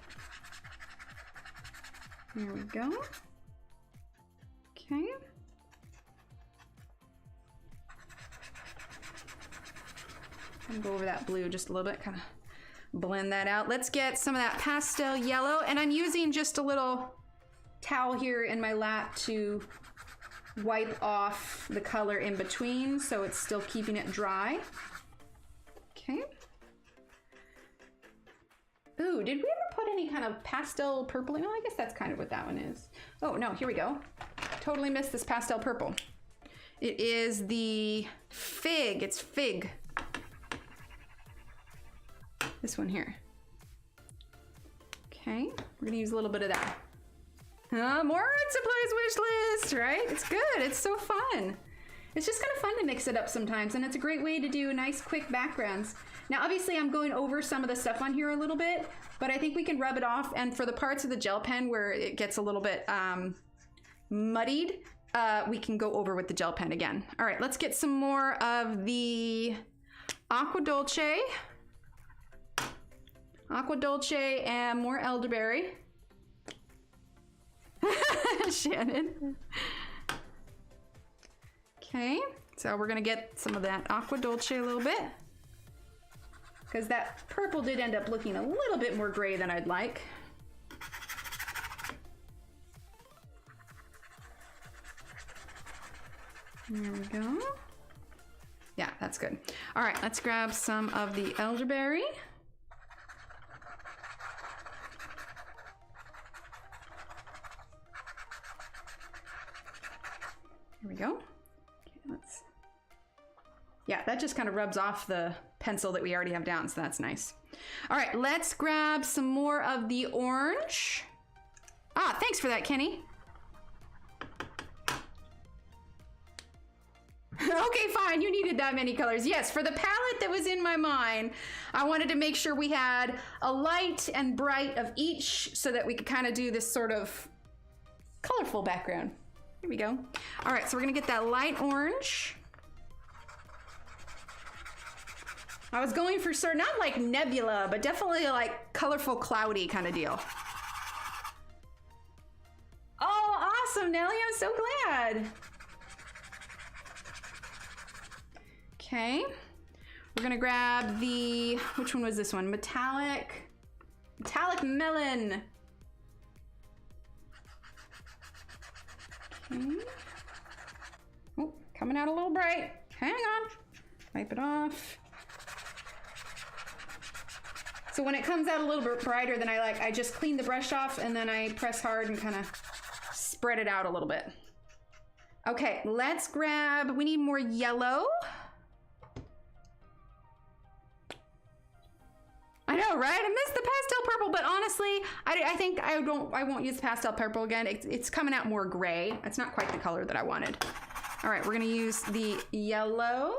There we go. Okay. I'm gonna go over that blue just a little bit, kind of blend that out. Let's get some of that pastel yellow, and I'm using just a little towel here in my lap to wipe off the color in between so it's still keeping it dry. Okay. Ooh, did we ever put any kind of pastel purple? Well, I guess that's kind of what that one is. Oh no, here we go. Totally missed this pastel purple. It is the fig, it's fig. This one here. Okay, we're gonna use a little bit of that. More art supplies wish list, right? It's good, it's so fun. It's just kind of fun to mix it up sometimes, and it's a great way to do nice quick backgrounds. Now obviously I'm going over some of the stuff on here a little bit, but I think we can rub it off, and for the parts of the gel pen where it gets a little bit muddied, we can go over with the gel pen again. All right, let's get some more of the Aqua Dolce. Aqua Dolce and more elderberry. Shannon. Okay, so we're gonna get some of that Aqua Dolce a little bit, because that purple did end up looking a little bit more gray than I'd like. There we go. Yeah, that's good. All right, let's grab some of the elderberry. Here we go. Okay, yeah, that just kind of rubs off the pencil that we already have down, so that's nice. All right, let's grab some more of the orange. Ah, thanks for that, Kenny. Okay, fine, you needed that many colors. Yes, for the palette that was in my mind, I wanted to make sure we had a light and bright of each so that we could kind of do this sort of colorful background. Here we go. All right, so we're gonna get that light orange. I was going for sort of, not like nebula, but definitely like colorful, cloudy kind of deal. Oh, awesome, Nelly, I'm so glad. Okay, we're gonna grab the, which one was this one? Metallic melon. Okay. Oh, coming out a little bright. Hang on, wipe it off. So when it comes out a little bit brighter than I like, I just clean the brush off and then I press hard and kind of spread it out a little bit. Okay, let's grab, we need more yellow. I know, right? I missed the pastel purple, but honestly, I think I won't use pastel purple again. It's coming out more gray. It's not quite the color that I wanted. All right, we're gonna use the yellow.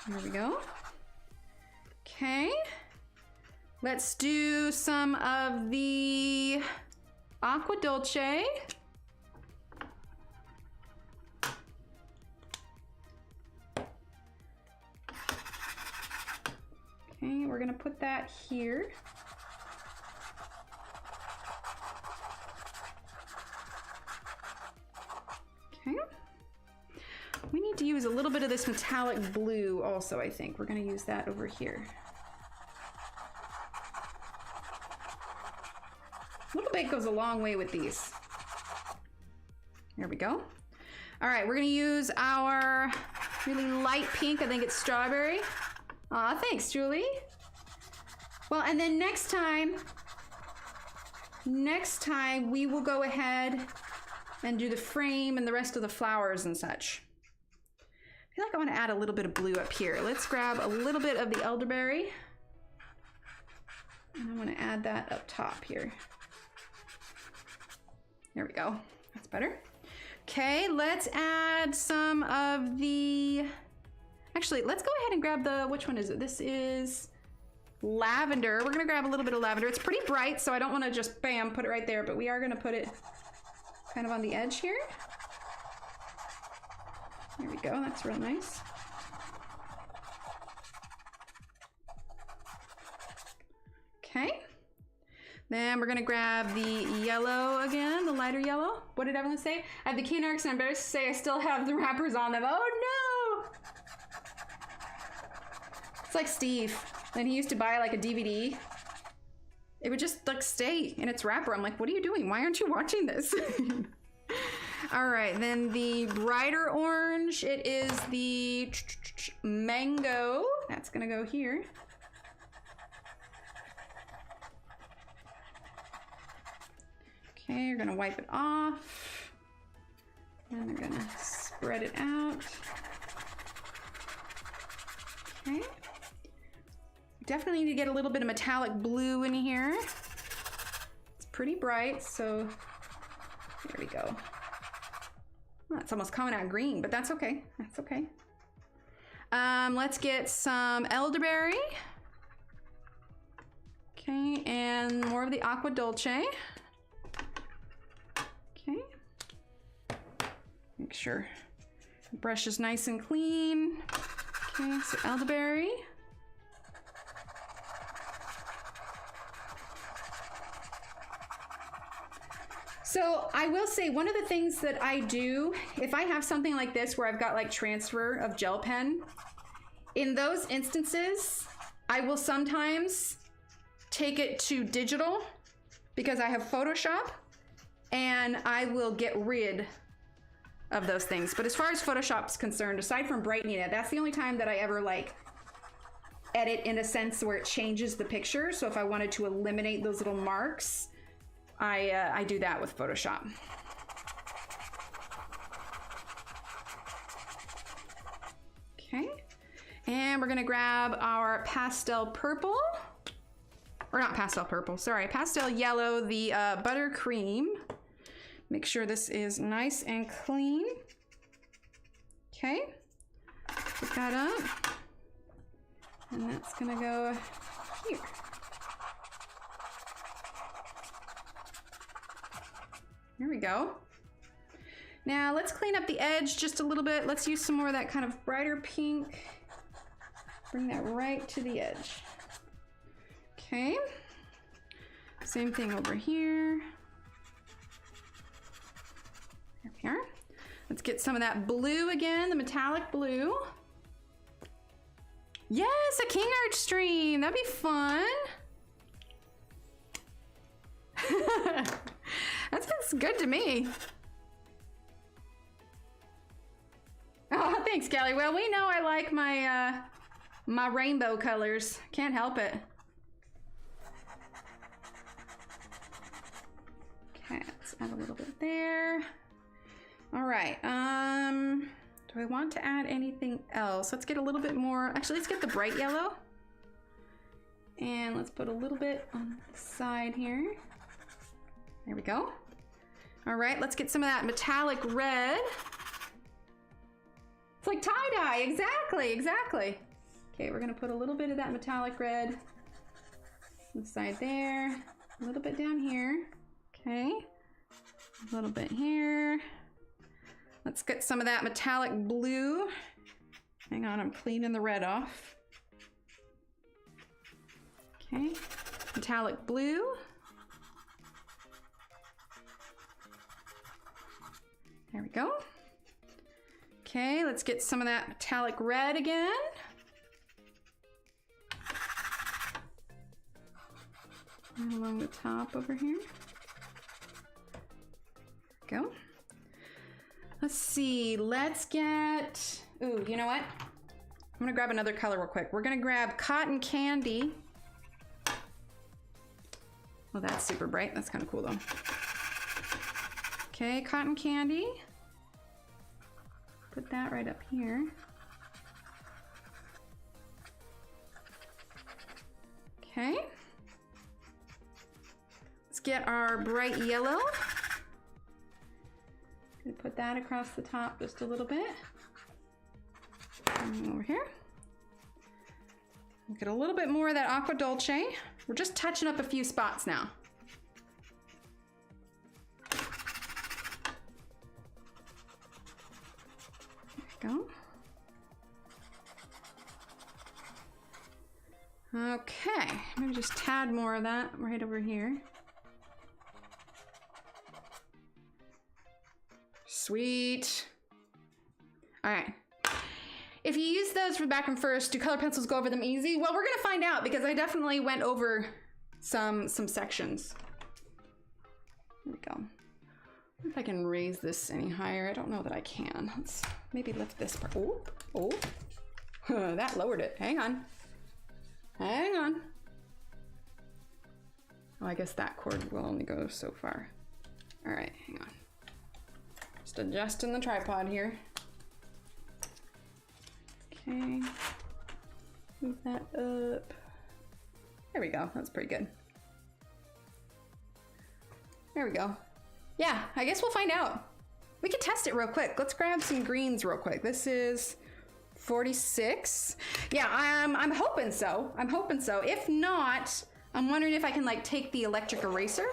Here we go. Okay. Let's do some of the Aqua Dolce. Okay, we're gonna put that here. Okay. We need to use a little bit of this metallic blue also, I think. We're gonna use that over here. A little bit goes a long way with these. There we go. All right, we're gonna use our really light pink. I think it's strawberry. Aw, thanks, Julie. Well, and then next time we will go ahead and do the frame and the rest of the flowers and such. I feel like I want to add a little bit of blue up here. Let's grab a little bit of the elderberry. And I want to add that up top here. There we go. That's better. Okay, let's add some of the... Actually, let's go ahead and grab the... Which one is it? This is lavender. We're going to grab a little bit of lavender. It's pretty bright, so I don't want to just, bam, put it right there. But we are going to put it kind of on the edge here. There we go. That's real nice. Okay. Then we're gonna grab the yellow again, the lighter yellow. What did Evelyn say? I have the cane arcs and I'm embarrassed to say I still have the wrappers on them. Oh no! It's like Steve. When he used to buy like a DVD, it would just like stay in its wrapper. I'm like, what are you doing? Why aren't you watching this? All right, then the brighter orange, it is the mango. That's gonna go here. Okay, you're gonna wipe it off. And we're gonna spread it out. Okay. Definitely need to get a little bit of metallic blue in here. It's pretty bright, so there we go. Well, it's almost coming out green, but that's okay. That's okay. Let's get some elderberry. Okay, and more of the aqua dolce. Okay. Make sure the brush is nice and clean. Okay, so elderberry. So I will say one of the things that I do, if I have something like this where I've got like transfer of gel pen, in those instances, I will sometimes take it to digital because I have Photoshop and I will get rid of those things. But as far as Photoshop's concerned, aside from brightening it, that's the only time that I ever like edit in a sense where it changes the picture. So if I wanted to eliminate those little marks, I do that with Photoshop. Okay, and we're gonna grab our pastel purple, or not pastel purple, sorry, pastel yellow, the buttercream. Make sure this is nice and clean. Okay, put that up, and that's gonna go here. Here we go. Now let's clean up the edge just a little bit. Let's use some more of that kind of brighter pink. Bring that right to the edge. Okay. Same thing over here. There we are. Let's get some of that blue again, the metallic blue. Yes, a king arch stream. That'd be fun. That sounds good to me. Oh, thanks, Kelly. Well, we know I like my my rainbow colors. Can't help it. Okay, let's add a little bit there. All right. Do I want to add anything else? Let's get a little bit more. Actually, let's get the bright yellow. And let's put a little bit on the side here. There we go. All right, let's get some of that metallic red. It's like tie-dye, exactly, exactly. Okay, we're gonna put a little bit of that metallic red on the side there, a little bit down here, okay, a little bit here. Let's get some of that metallic blue. Hang on, I'm cleaning the red off. Okay, metallic blue. There we go. Okay, let's get some of that metallic red again. And along the top over here. Go. Let's see, let's get, ooh, you know what? I'm gonna grab another color real quick. We're gonna grab Cotton Candy. Well, that's super bright. That's kind of cool though. Okay, cotton candy. Put that right up here. Okay. Let's get our bright yellow. Gonna put that across the top just a little bit. And over here. Get a little bit more of that aqua dolce. We're just touching up a few spots now. There we go. Okay, maybe just a tad more of that right over here. Sweet. All right. If you use those for the background first, do color pencils go over them easy? Well, we're gonna find out because I definitely went over some sections. There we go. I wonder if I can raise this any higher. I don't know that I can. Let's maybe lift this part. Oh, oh, that lowered it. Hang on. Hang on. Oh, I guess that cord will only go so far. All right, hang on. Just adjusting the tripod here. Okay, move that up. There we go, that's pretty good. There we go. Yeah, I guess we'll find out. We can test it real quick. Let's grab some greens real quick. This is 46. Yeah, I'm hoping so. I'm hoping so. If not, I'm wondering if I can like take the electric eraser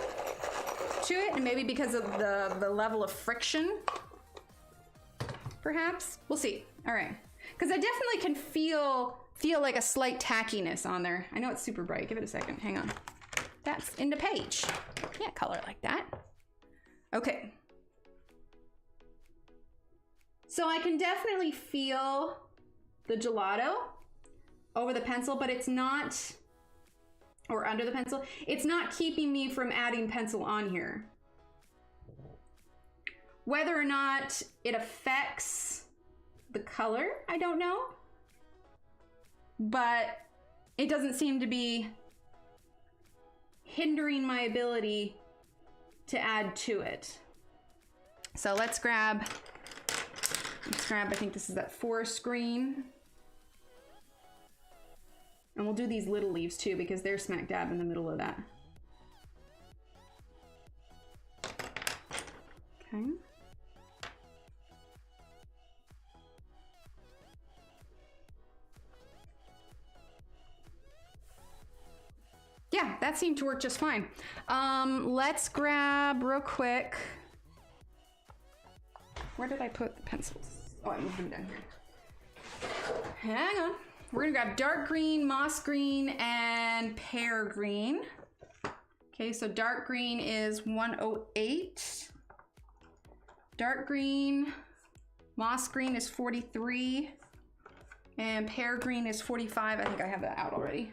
to it, and maybe because of the level of friction, perhaps. We'll see. All right. Because I definitely can feel like a slight tackiness on there. I know it's super bright. Give it a second. Hang on. That's in the page. Can't color it like that. Okay. So I can definitely feel the gelato over the pencil, but it's not, or under the pencil, it's not keeping me from adding pencil on here. Whether or not it affects the color, I don't know, but it doesn't seem to be hindering my ability to add to it. So let's grab, I think this is that forest green. And we'll do these little leaves too, because they're smack dab in the middle of that. Okay. Yeah, that seemed to work just fine. Let's grab real quick. Where did I put the pencils? Oh, I moved them down here. Hang on. We're gonna grab dark green, moss green, and pear green. Okay, so dark green is 108. Dark green, moss green is 43. And pear green is 45. I think I have that out already.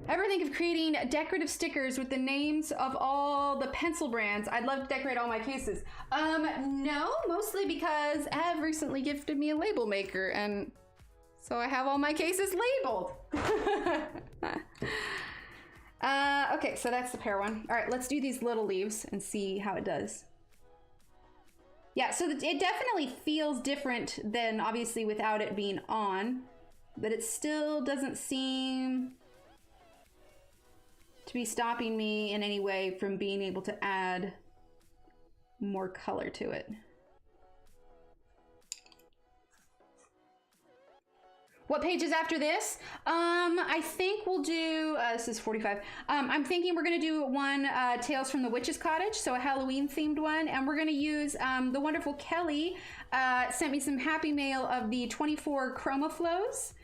Ever think of creating decorative stickers with the names of all the pencil brands? I'd love to decorate all my cases. No, mostly because Ev recently gifted me a label maker, and so I have all my cases labeled. Okay, so that's the pear one. All right, let's do these little leaves and see how it does. Yeah, so it definitely feels different than obviously without it being on, but it still doesn't seem to be stopping me in any way from being able to add more color to it. What page is after this? I think we'll do, this is 45. I'm thinking we're gonna do one Tales from the Witch's Cottage, so a Halloween themed one, and we're gonna use the wonderful Kelly sent me some happy mail of the 24 chroma flows.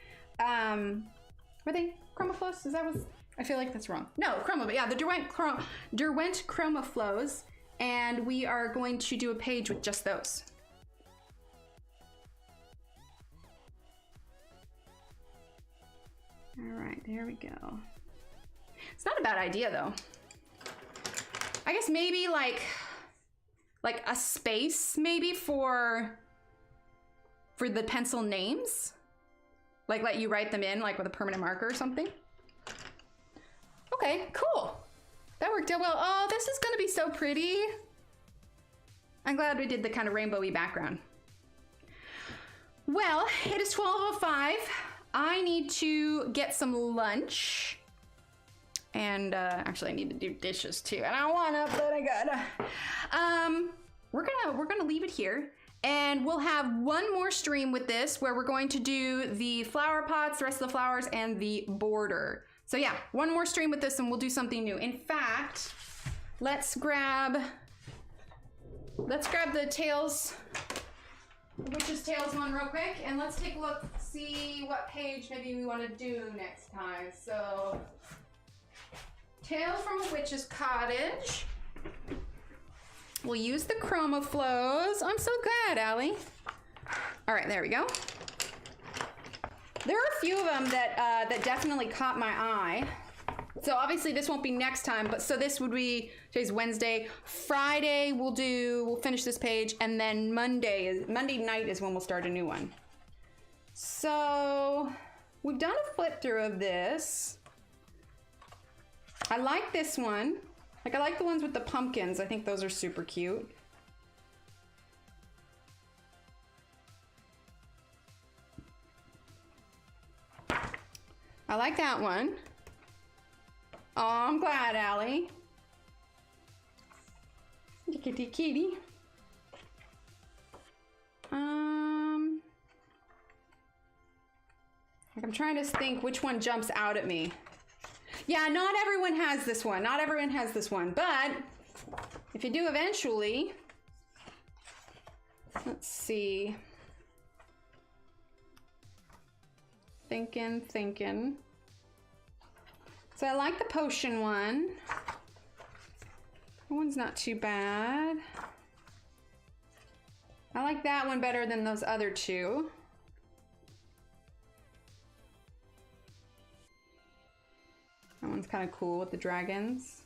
Were they chroma flows? Is that what? I feel like that's wrong. No, chroma, but yeah, the Derwent chroma flows, and we are going to do a page with just those. All right, there we go. It's not a bad idea though. I guess maybe like a space maybe for the pencil names. Like let you write them in like with a permanent marker or something. Okay, cool. That worked out well. Oh, this is gonna be so pretty. I'm glad we did the kind of rainbowy background. Well, it is 12:05. I need to get some lunch. And actually I need to do dishes too. And I don't wanna, but I gotta. We're gonna leave it here. And we'll have one more stream with this where we're going to do the flower pots, the rest of the flowers, and the border. So yeah, one more stream with this and we'll do something new. In fact, let's grab the tails, Witch's Tails one real quick, and let's take a look, see what page maybe we want to do next time. So, Tales from a Witch's Cottage. We'll use the Chroma Flows. I'm so glad, Allie. All right, there we go. There are a few of them that that definitely caught my eye. So obviously this won't be next time, but so this would be, today's Wednesday. Friday we'll finish this page, and then Monday night is when we'll start a new one. So we've done a flip through of this. I like this one. Like, I like the ones with the pumpkins. I think those are super cute. I like that one. Oh, I'm glad, Allie. Kitty kitty. Like, I'm trying to think which one jumps out at me. Yeah, not everyone has this one. Not everyone has this one, but if you do eventually, let's see. Thinking. So I like the potion one. That one's not too bad. I like that one better than those other two. That one's kind of cool with the dragons.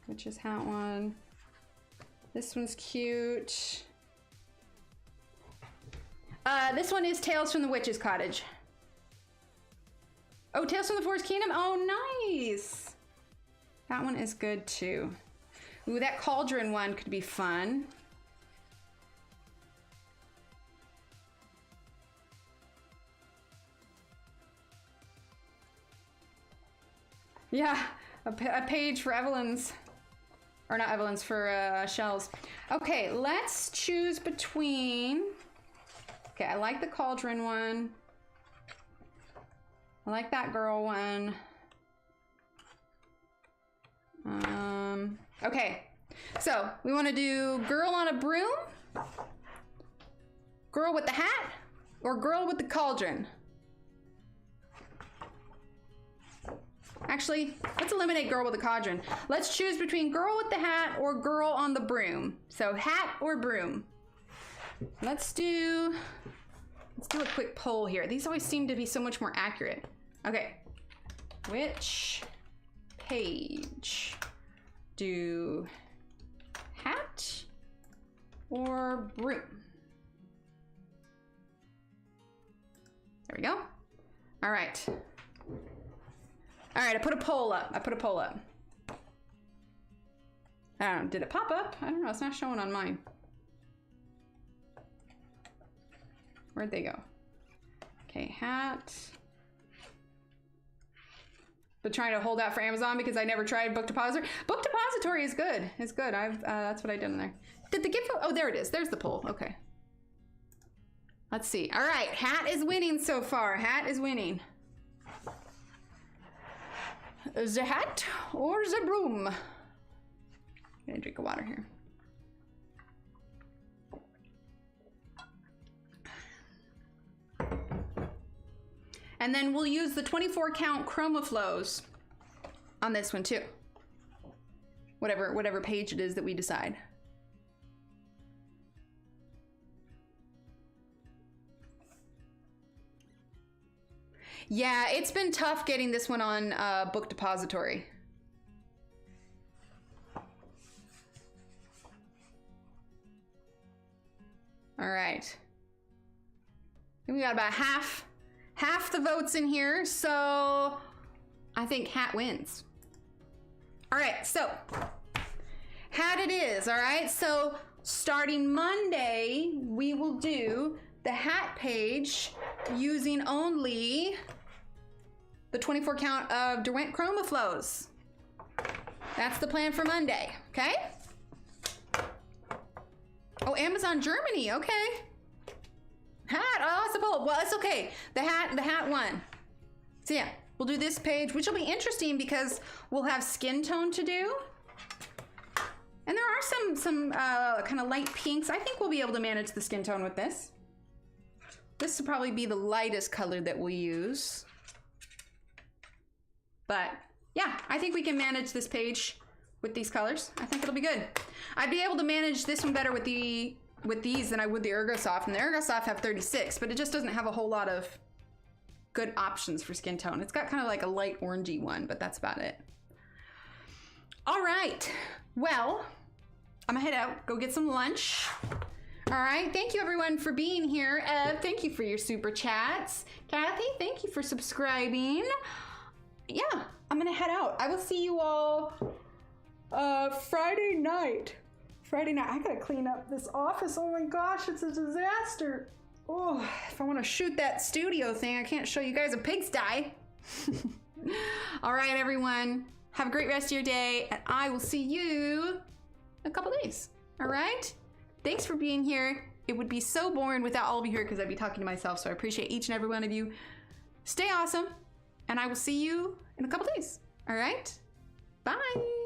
Witch's Hat one. This one's cute. This one is Tales from the Witch's Cottage. Oh, Tales from the Forest Kingdom? Oh, nice! That one is good too. Ooh, that cauldron one could be fun. Yeah, a page for Evelyn's, or not Evelyn's, for Shell's. Okay, let's choose between, okay, I like the cauldron one. I like that girl one. Okay, so we want to do girl on a broom, girl with the hat, or girl with the cauldron. Actually, let's eliminate girl with the cauldron. Let's choose between girl with the hat or girl on the broom. So hat or broom. Let's do a quick poll here. These always seem to be so much more accurate. Okay, which page do hat or broom? There we go. All right. All right, I put a poll up. I don't know, did it pop up? I don't know, it's not showing on mine. Where'd they go? Okay, hat. But trying to hold out for Amazon because I never tried Book Depository. Book Depository is good. It's good. That's what I did in there. Did the gift? Oh, there it is. There's the poll. Okay. Let's see. All right, hat is winning so far. Hat is winning. The hat or the broom? I'm gonna drink of water here. And then we'll use the 24 count Chroma Flows on this one too. Whatever page it is that we decide. Yeah, it's been tough getting this one on Book Depository. All right. We got about half the votes in here, so I think hat wins. All right, so hat it is. All right, so starting Monday, we will do the hat page using only the 24 count of Derwent Chroma Flows. That's the plan for Monday, okay? Oh, Amazon Germany, okay. Hat, oh, it's a bold. Well, it's okay. The hat won. So yeah, we'll do this page, which will be interesting because we'll have skin tone to do. And there are some kind of light pinks. I think we'll be able to manage the skin tone with this. This will probably be the lightest color that we'll use. But yeah, I think we can manage this page with these colors. I think it'll be good. I'd be able to manage this one better with these than I would the Ergosoft. And the Ergosoft have 36, but it just doesn't have a whole lot of good options for skin tone. It's got kind of like a light orangey one, but that's about it. All right, well, I'm gonna head out, go get some lunch. All right, thank you everyone for being here. Ev, thank you for your super chats. Kathy, thank you for subscribing. Yeah, I'm gonna head out. I will see you all Friday night. I gotta clean up this office. Oh my gosh, it's a disaster. Oh, if I wanna shoot that studio thing, I can't show you guys a pigsty. All right, everyone, have a great rest of your day, and I will see you in a couple days. All right? Thanks for being here. It would be so boring without all of you here because I'd be talking to myself, so I appreciate each and every one of you. Stay awesome, and I will see you in a couple days. All right? Bye.